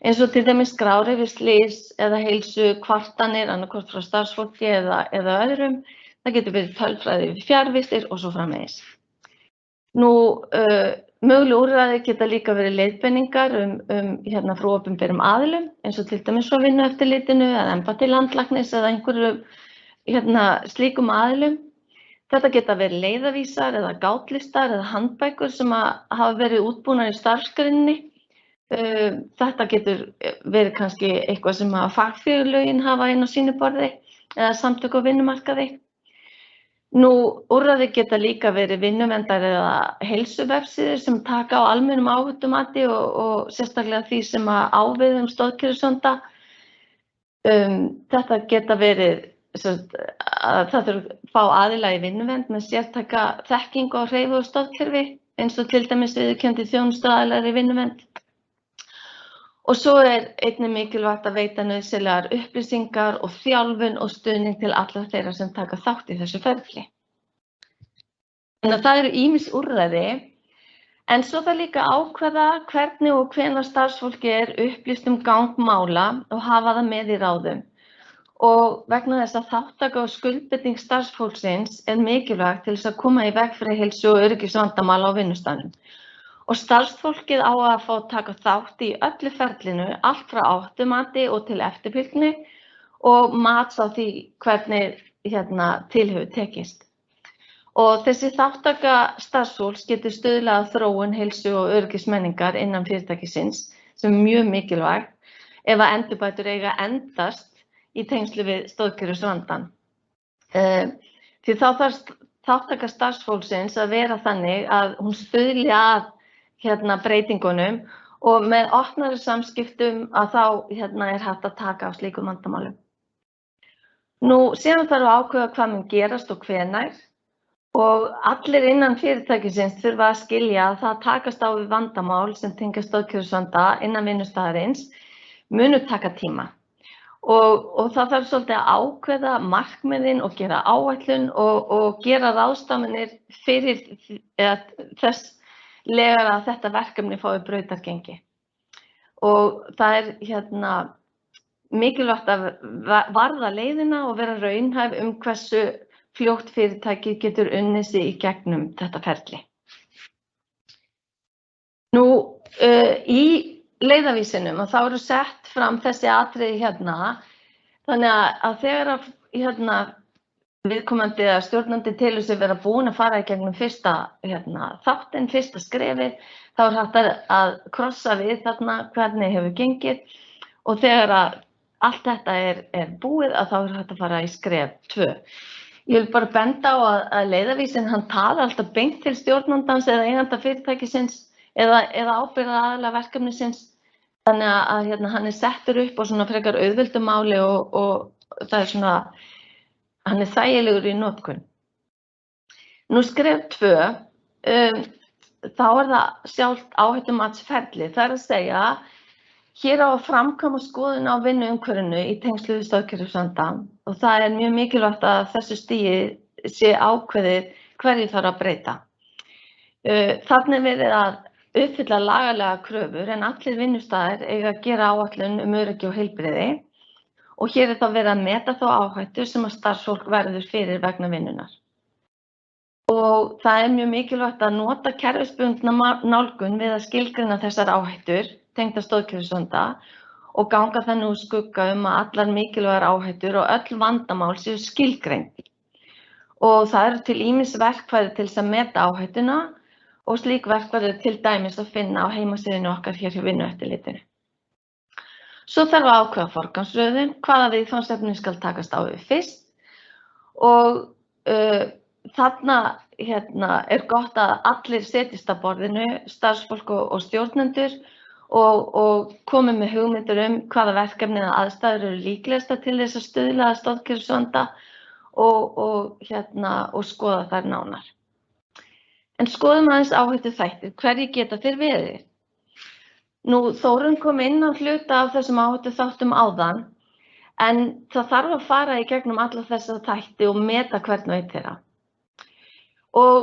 eins og til dæmis skrár yfir slys eða heilsu kvartanir, annaðhvort frá starfsfólki eða öðrum. Það getur verið tölfræði yfir fjarvistir og svo framvegis. Möguleg úrræði geta líka verið leiðbeiningar frá opinberum aðilum, eins og til dæmis frá Vinnueftirlitinu eða embætti landlæknis eða einhverjum slíkum aðilum. Þetta geta verið leiðavísar eða gátlistar eða handbækur sem hafa verið útbúnar í starfsgreininni. Þetta getur verið kannski eitthvað sem fagfélögin hafa inn á sínu borði eða samtök á vinnumarkaði. Úrræði geta líka verið vinnuverndar eða heilsuvefsíður sem taka á almennum áhættumati og sérstaklega því sem á við stoðkerfisvanda. Þetta geta verið, það þarf að fá aðila í vinnuvernd með sértæka þekkingu á hreyfi og stoðkerfi, eins og til dæmis viðurkenndir þjónustuaðilar í vinnuvernd. Og svo einnig mikilvægt að veita nauðsynlegar upplýsingar og þjálfun og stuðning til allra þeirra sem taka þátt í þessu ferli. Þannig að það eru ýmis úrræði, en svo það líka ákveða hvernig og hvenær starfsfólki upplýst gang mála og hafa það með í ráðum. Og vegna þess að þátttaka og skuldbinding starfsfólksins mikilvægt til þess að koma í veg fyrir heilsu og öryggisvandamál á vinnustaðnum. Og starfsfólkið á að fá taka þátt í öllu ferlinu, allt frá áhættumati og til eftirfylgni og mats á því hvernig til hefur tekist. Og þessi þáttaka starfsfólks getur stuðlað að þróun heilsu og öryggismenningar innan fyrirtækisins, sem mjög mikilvægt ef að endurbætur eiga endast í tengslu við stoðkerfisvandann. Því þá þarf þáttaka starfsfólksins að vera þannig að hún stuðli að breytingunum, og með opnari samskiptum að þá hægt að taka á slíkum vandamálum. Síðan þarf að ákveða hvað mun gerast og hvenær, og allir innan fyrirtækisins þurfa að skilja að það takast á við vandamál sem tengjast stoðkerfisvanda innan vinnustaðarins munu taka tíma. Og það þarf svolítið að ákveða markmiðin og gera áætlun og gera ráðstafanir fyrir þess legar að þetta verkefni fái brautargengi. Og það mikilvægt að varða leiðina og vera raunhæf hversu fljótt fyrirtæki getur unnið sig í gegnum þetta ferli. Í leiðarvísinum þá eru sett fram þessi atriði þannig að þegar viðkomandi eða stjórnandi telur sig vera búin að fara í gegnum fyrsta þáttinn, fyrsta skrefið, þá hægt að krossa við hvernig hefur gengið, og þegar allt þetta er búið að þá hægt að fara í skref 2. Ég vil bara benda á að leiðarvísinn hann tala alltaf beint til stjórnandans eða eiganda fyrirtækisins eða ábyrgðaraðila verkefnisins. Þannig að hann settur upp á svona frekar auðveldu máli og það svona, hann þægilegur í notkun. Nú skref 2, þá það sjálft áhættumatsferli. Það að segja, hér á að framkvæma skoðun á vinnuumhverfinu í tengslu við stoðkerfisvanda og það mjög mikilvægt að þessu stigi sé ákveðið hverju þarf að breyta. Þarna verið að uppfylla lagalega kröfur en allir vinnustaðir eiga að gera áætlun öryggi og heilbrigði og hér þá verið að meta þá áhættu sem að starfsfólk verður fyrir vegna vinnunar. Og það mjög mikilvægt að nota kerfisbundna nálgun við að skilgreina þessar áhættur tengda stoðkerfisvanda og ganga þannig úr skugga að allar mikilvægar áhættur og öll vandamál séu skilgreind. Og það til ýmis verkfæri til þess að meta áhættuna og slík verkfæri til dæmis að finna á heimasíðunni okkar hér hjá Vinnueftirlitinu. Svo þarf að ákveða forgangsröðun, hvaða viðfangsefni skal takast á við fyrst og þarna gott að allir setjist að borðinu, starfsfólk og stjórnendur og komi með hugmyndir hvaða verkefni eða aðstæður eru líklegasta til þess að stuðla að stoðkerfisvanda og skoða þær nánar. En skoðum aðeins áhættu þættir, hverjir geta þeir verið? Nú, Þórunn kom inn á hluta af þessum áhættu þáttum áðan, en það þarf að fara í gegnum alla þessa þætti og meta hvern og einn þeirra. Og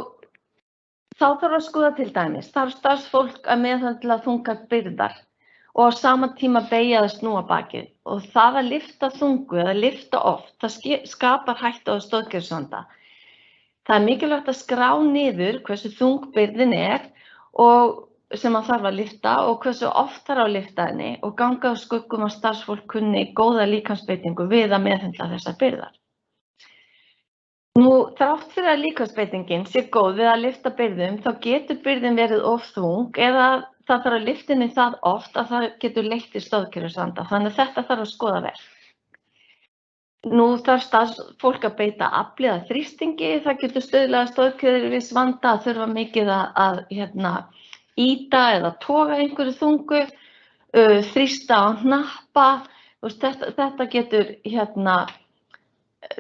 þá þarf að skoða til dæmis, þarf starfsfólk að meðhöndla þungar byrðar og á sama tíma beygja eða snúa bakið. Og það að lyfta þungu eða lyfta oft, það skapar hættu á stoðkerfisvanda. Það mikilvægt að skrá niður hversu þung byrðin og sem að þarf að lyfta og hversu oft þarf að lyfta henni og ganga á skuggum að starfsfólk kunni góða líkamsbeitingu við að meðhöndla þessar byrðar. Nú, þrátt fyrir að líkamsbeitingin sé góð við að lyfta byrðum, þá getur byrðin verið of þung eða það þarf að lyfta henni það oft að það getur leitt til stoðkerfisvanda, þannig að þetta þarf að skoða vel. Nú þarf starfsfólk að beita afli eða þrýstingi, það getur stuðlað að stoðkerfisvanda að þurfa mikið að ýta eða toga einhverju þungu, þrýsta á hnappa, þetta getur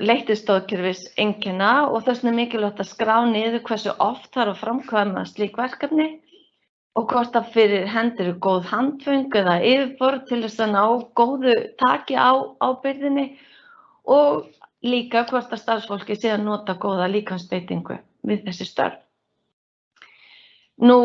leitt til stoðkerfiseinkenna og þess vegna mikilvægt að skrá niður hversu oft þarf að framkvæma slík verkefni og hvort að fyrir hendi eru góð handföng eða yfirborð til þess að ná góðu taki á byrðinni og líka hvort að starfsfólki sé að nota góða líkamsbeitingu við þessi störf. Nú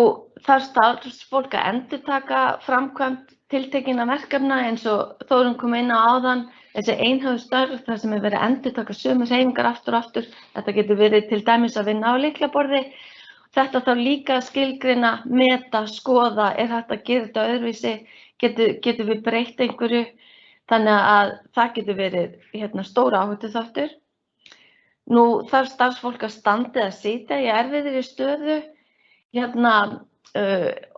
þarf starfsfólk að endurtaka framkvæmd tiltekinna verkefna eins og Þórunn kom inn á áðan, þessi einhæfu störf þar sem verið að endurtaka sömu hreyfingar aftur og aftur. Þetta getur verið til dæmis að vinna á lyklaborði. Þetta þarf líka að skilgreina, meta, skoða, hægt að gera þetta öðruvísi, getur við breytt einhverju, þannig að það getur verið stóra áhættuþáttur. Nú þarf starfsfólk að standa eða sitja í erfiðri stöðu,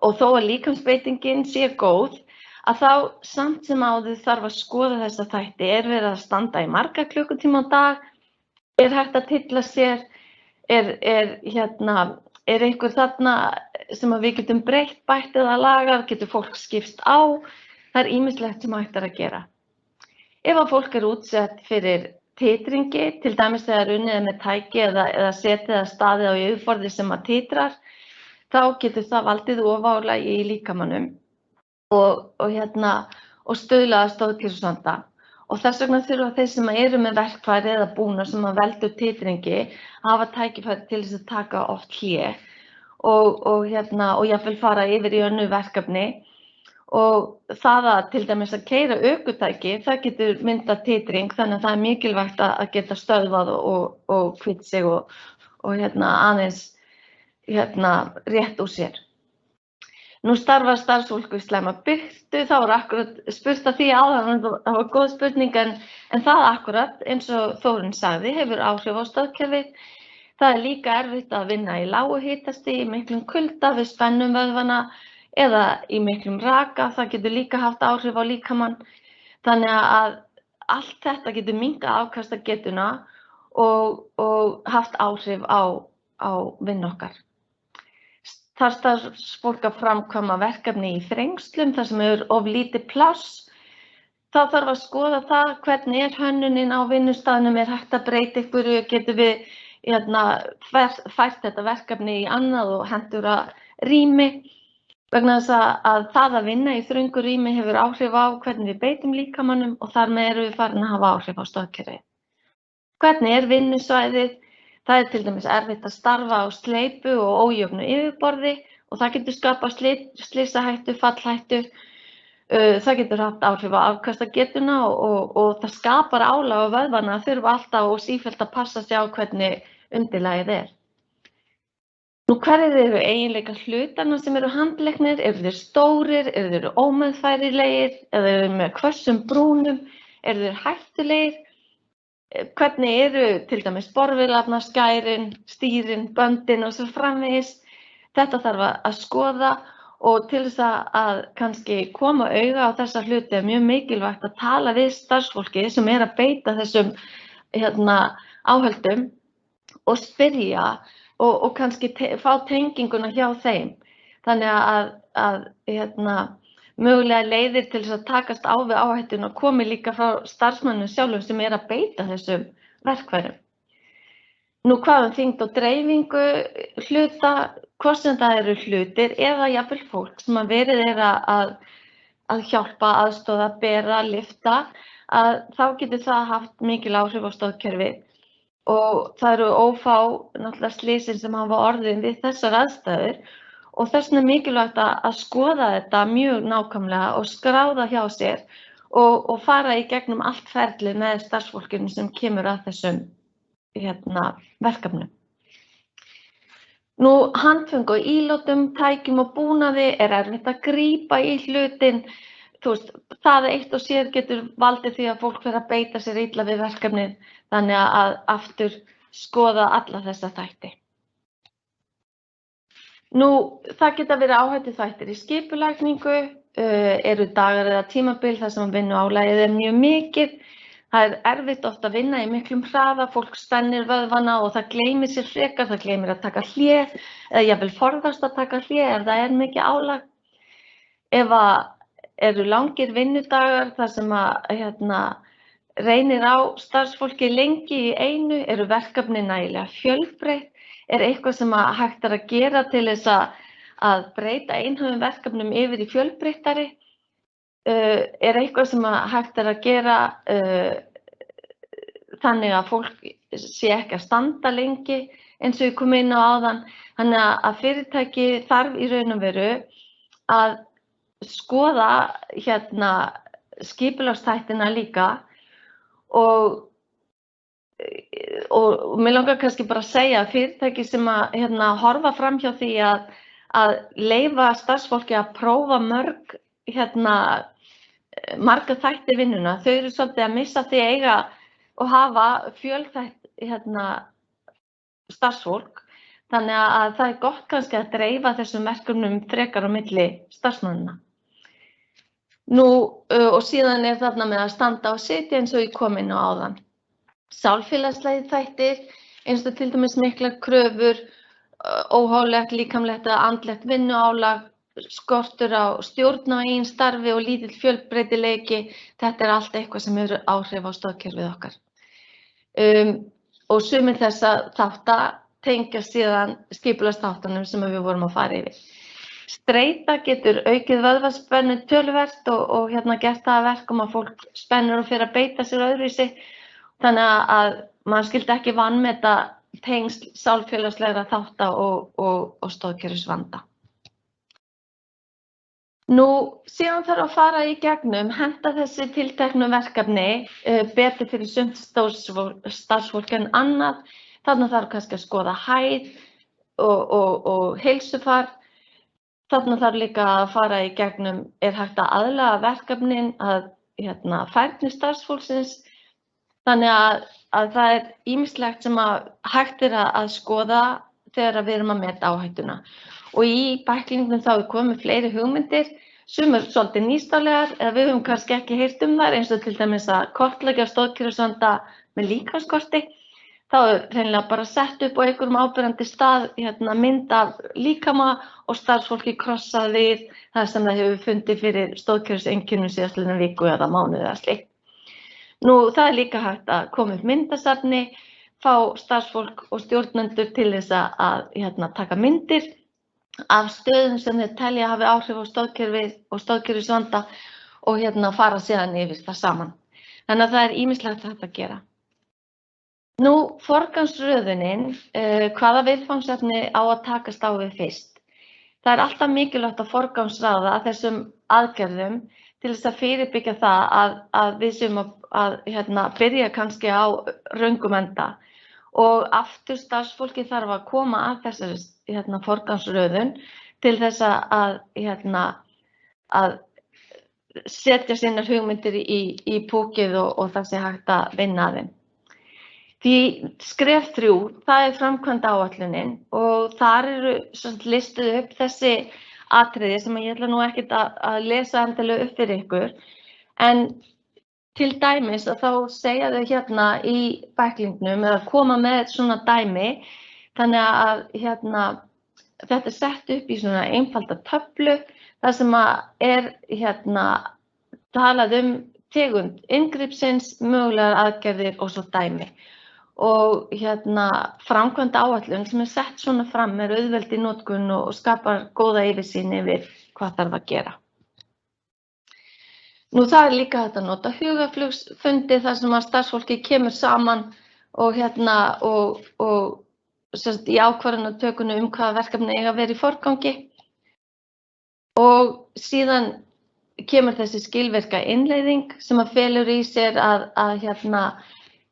og þó að líkamsbeitingin sé góð, að þá samt sem áður þarf að skoða þessa þætti, verið að standa í marga klukkutíma á dag, hægt að tylla sér, einhver þarna sem við getum breytt, bætt eða lagað, getur fólk skipst á, það ýmislegt sem hægt að gera. Ef að fólk útsett fyrir titringi, til dæmis þegar unnið með tæki eða setið eða staðið á yfirborði sem að titrar, þá getur það valdið ofálagi í líkamanum og stuðla að stoðkerfisvanda. Og þess vegna þurfa þeir sem eru með verkfæri eða búnað sem að veldur titringi að hafa tækifæri til þess að taka oft hlé og jafnvel fara yfir í önnur verkefni. Og það að til dæmis að keyra ökutæki, það getur myndað titring, þannig að það mikilvægt að geta stöðvað og kvitt sig og aðeins rétt úr sér. Nú starfar starfsfólk við slæma birtu, þá akkurat spurt að því áðan, það var góð spurning en það akkurat eins og Þórunn sagði hefur áhrif á stoðkerfið. Það líka erfitt að vinna í lágu hitastigi, miklum kulda við spennum vöðvana eða í miklum raka, það getur líka haft áhrif á líkamann. Þannig að allt þetta getur minnkað afkastagetuna og haft áhrif á vinnu okkar. Þar starfsfólk að framkvæma verkefni í þrengslum þar sem of lítið pláss. Þá þarf að skoða það hvernig hönnunin á vinnustaðnum, hægt að breyta einhverju, getum við fært þetta verkefni í annað og hentugara rými. Vegna þess að það að vinna í þröngu rými hefur áhrif á hvernig við beitum líkamanum og þar með erum við farin að hafa áhrif á stoðkerfið. Hvernig vinnusvæðið? Það til dæmis erfitt að starfa á sleipu og ójöfnu yfirborði og það getur skapað slysahættu, fallhættu. Það getur haft áhrif á afkastagetuna og það skapar álag á vöðvana að þurfa alltaf og sífellt að passa sig á hvernig undirlagið Nú hverjir eru eiginleikar hlutanna sem eru handleiknir? Eru þeir stórir? Eru þeir ómeðfærilegir? Eða eru þeir með hvössum brúnum? Eru þeir hættulegir? Hvernig eru til dæmis borvélarnar, skærin, stýrin, böndin og svo framvegis? Þetta þarf að skoða og til þess að kannski koma auga á þessa hluti mjög mikilvægt að tala við starfsfólki sem að beita þessum áhöldum og spyrja og kannski fá tenginguna hjá þeim. Þannig að mögulega leiðir til þess að takast á við áhættuna komi líka frá starfsmönnum sjálfum sem að beita þessum verkfærum. Nú hvað þyngd og dreifingu hluta, hvort sem það eru hlutir eða jafnvel fólk sem að verið að hjálpa, aðstoða, bera, lyfta, þá getur það haft mikil áhrif á stoðkerfið. Og það eru ófá náttúrulega slysin sem hafa orðið við þessar aðstæður og þess vegna mikilvægt að skoða þetta mjög nákvæmlega og skráða hjá sér og fara í gegnum allt ferlið með starfsfólkinu sem kemur að þessum verkefnum. Nú handföng og ílátum, tækjum og búnaði erfitt að grípa í hlutin. Það eitt og sér getur valdið því að fólk fer að beita sér illa við verkefnið, þannig að aftur skoða alla þessa þætti. Nú, það geta verið áhættuþættir í skipulagningu, eru dagar eða tímabil þar sem vinnuálagið mjög mikið. Það erfitt oft að vinna í miklum hraða, fólk spennir vöðvana og það gleymir sér frekar, það gleymir að taka hlé, eða jafnvel forðast að taka hlé ef það mikið álag. Ef eru langir vinnudagar þar sem reynir á starfsfólki lengi í einu, eru verkefni nægilega fjölbreytt, eitthvað sem hægt að gera til þess að breyta einhverjum verkefnum yfir í fjölbreyttari, eitthvað sem hægt að gera þannig að fólk sé ekki að standa lengi eins og ég kom inn á áðan, þannig að fyrirtæki þarf í raun og veru að skoða skipulagsþættina líka og mér langar kannski bara að segja að fyrirtæki sem að horfa fram hjá því að leyfa starfsfólki að prófa marga þætti vinnuna, þau eru svolítið að missa því að eiga og hafa fjölþætt starfsfólk, þannig að það gott kannski að dreifa þessum verkefnum frekar á milli starfsmannanna. Nú, og síðan þarna með að standa og sitja eins og ég kom inn á áðan. Sálfélagslegir þættir, eins og til dæmis miklar kröfur, óhóflegt, líkamlegt eða andlegt vinnuálag, skortur á stjórn á eigin starfi og lítill fjölbreytileiki, þetta allt eitthvað sem hefur áhrif á stoðkerfið okkar. Og sumir þessa þátta tengja síðan skipulagsþáttunum sem við vorum að fara yfir. Streita getur aukið vöðvaspennu töluvert og gert það að verkum að fólk spennur og fer að beita sér öðruvísi. Þannig að maður skyldi ekki vanmeta tengsl sálfélagslegra þátta og stoðkerfisvanda. Nú, síðan þarf að fara í gegnum, henta þessi tilteknu verkefni betur fyrir sumt starfsfólk en annað. Þarna þarf kannski að skoða hæð og heilsufar. Þarna þarf líka að fara í gegnum, hægt að aðlaga verkefnin að færni starfsfólksins. Þannig að það ýmislegt sem hægt að skoða þegar við erum að meta áhættuna. Og í bæklingnum þá komið fleiri hugmyndir, sumir svolítið nýstárlegar eða við höfum kannski ekki heyrt þær eins og til dæmis að kortleggja stoðkerfisvanda með líkamskorti. Þá hreinlega bara sett upp á einhverjum áberandi stað mynd af líkama og starfsfólki krossað við það sem það hefur fundið fyrir stoðkerfiseinkennum síðastliðna viku eða mánuði eða slíkt. Það líka hægt að koma upp myndasafni, fá starfsfólk og stjórnendur til þess að taka myndir af stöðum sem þeir telja hafi áhrif á stoðkerfið og stoðkerfisvanda og fara síðan yfir það saman. Þannig að það er ýmislegt hægt að gera. Forgangsröðunin, hvaða viðfangsefni á að takast á við fyrst? Það er alltaf mikilvægt að forgangsraða þessum aðgerðum til þess að fyrirbyggja það að við séum að byrja kannski á röngum enda. Og aftur starfsfólki þarf að koma að þessari forgangsröðun til þess að setja sínar hugmyndir í púkið og það sé hægt að vinna að þeim. Því skref 3, það er framkvæmdaáætlunin og þar eru listuð upp þessi atriði sem ég ætla nú ekkert að lesa endilega upp fyrir ykkur. En til dæmis að þá segja þau í bæklingnum eða koma með svona dæmi. Þannig að þetta er sett upp í svona einfalda töflu þar sem er talað tegund inngripsins, mögulegar aðgerðir og svo dæmi. Og framkvæmdaáætlun sem er sett svona fram er auðveld í notkun og skapar góða yfirsýn yfir hvað þarf að gera. Það er líka hægt að nota hugaflugsfundi þar sem að starfsfólki kemur saman og í ákvarðanatökunni hvaða verkefni eiga að vera í forgangi. Og síðan kemur þessi skilvirka innleiðing sem að felur í sér að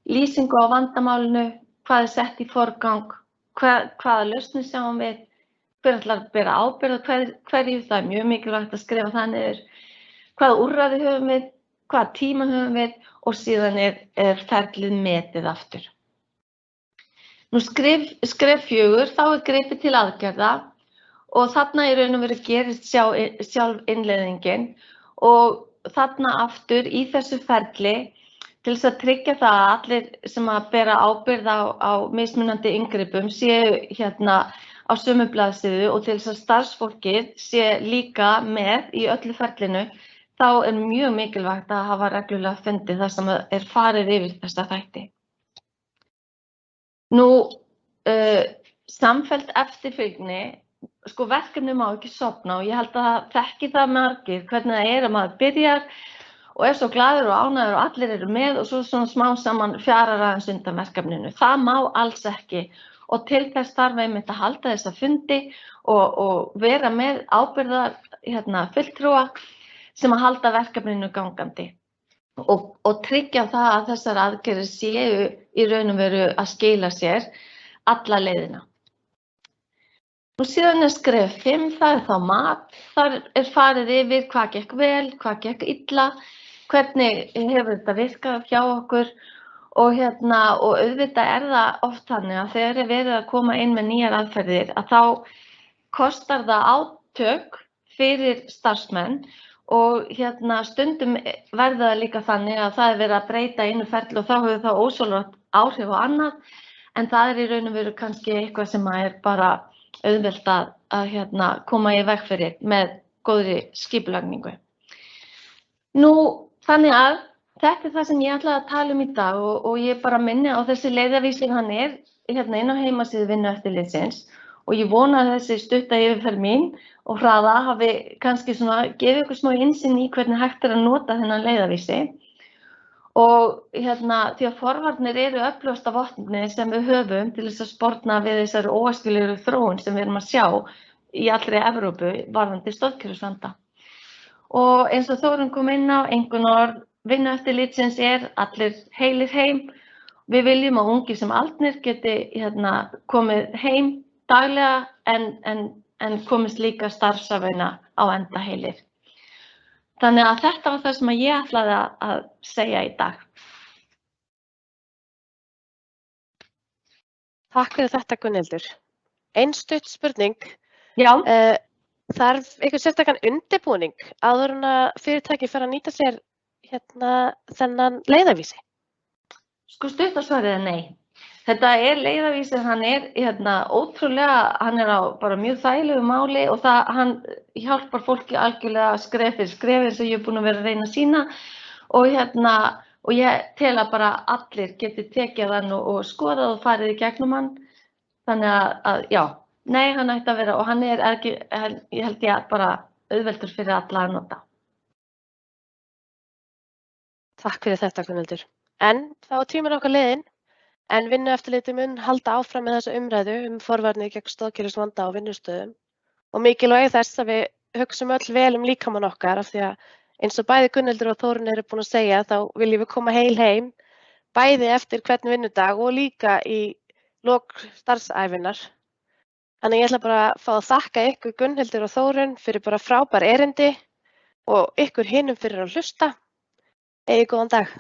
lýsingu á vandamálinu, hvað er sett í forgang, hvaða lausnir sjáum við, hver ætlar að bera ábyrgð og hverju, það er mjög mikilvægt að skrifa það niður, hvaða úrræði höfum við, hvaða tíma höfum við og síðan er ferlið metið aftur. Skref 4, þá er gripið til aðgerða og þarna í raun og veru gerist sjálf innleiðingin og þarna aftur í þessu ferli til þess að tryggja það að allir sem að bera ábyrgð á mismunandi inngripum séu á sömu blaðsíðu og til þess að starfsfólkið sé líka með í öllu ferlinu, þá er mjög mikilvægt að hafa reglulega fundi þar sem er farið yfir þessa þætti. Samfelld eftirfylgni, verkefni má ekki sofna og ég held að þekki það margir hvernig það er að maður byrjar og er svo glaður og ánægður og allir eru með og svo svona smá saman fjarar aðeins undan verkefninu. Það má alls ekki og til þess þarf einmitt að halda þessa fundi og vera með ábyrgðar fulltrúa sem að halda verkefninu gangandi og tryggja það að þessar aðgerðir séu í raun og veru að skila sér alla leiðina. Síðan er skref 5, það er þá mat. Þar er farið yfir hvað gekk vel, hvað gekk illa, hvernig hefur þetta virkað hjá okkur og auðvitað er það oft þannig að þegar er verið að koma inn með nýjar aðferðir að þá kostar það átök fyrir starfsmenn og stundum verður það líka þannig að það er verið að breyta einu ferli og þá hefur það ósjálfrátt áhrif á annað en það er í raun og veru kannski eitthvað sem er bara auðvelt að koma í veg fyrir með góðri skipulagningu. Þannig að þetta er það sem ég ætlaði að tala um í dag og ég bara minni á þessi leiðarvísi, hann er inn á heimasíðu Vinnueftirlitsins og ég vona að þessi stutta yfirferð mín og hraða hafi kannski gefið ykkur smá innsýn í hvernig hægt er að nota þennan leiðarvísi. Og því að forvarnir eru öflugasta vopnið sem við höfum til þess að sporna við þessari óæskilegu þróun sem við erum að sjá í allri Evrópu varðandi stoðkerfisvanda. Og eins og Þórunn kom inn á, einkunnarorð Vinnueftirlitsins er allir heilir heim. Við viljum að ungir sem aldnir geti komið heim daglega en komist líka starfsævina á enda heilir. Þannig að þetta var það sem ég ætlaði að segja í dag. Takk fyrir þetta, Gunnhildur. Ein stutt spurning. Já. Þarf einhver sérstakann undirbúning áður en að fyrirtæki fer að nýta sér þennan leiðarvísi? Sko stuttasvarið er nei. Þetta er leiðarvísir, hann er ótrúlega, hann er á bara mjög þægilegu máli og hann hjálpar fólki algjörlega skref fyrir skref eins og ég er búin að vera að reyna að sýna og ég tel að bara allir geti tekið hann og skoðað og farið í gegnum hann. Þannig að já, nei, hann ætti að vera og hann er ekki, ég held ég bara auðveldur fyrir alla að nota. Takk fyrir þetta, Gunnhildur. En þá er tíminn okkar liðinn, en Vinnueftirlitið mun halda áfram með þessa umræðu forvarnir gegn stoðkerfisvanda á vinnustöðum og mikilvægi þess að við hugsum öll vel líkamann okkar af því að eins og bæði Gunnhildur og Þórunn eru búin að segja þá viljum við koma heil heim bæði eftir hvern vinnudag og líka í lok starfsævinnar. Þannig ég ætla bara að fá að þakka ykkur Gunnhildur og Þórunn fyrir bara frábær erindi og ykkur hinum fyrir að hlusta. Eigið góðan dag.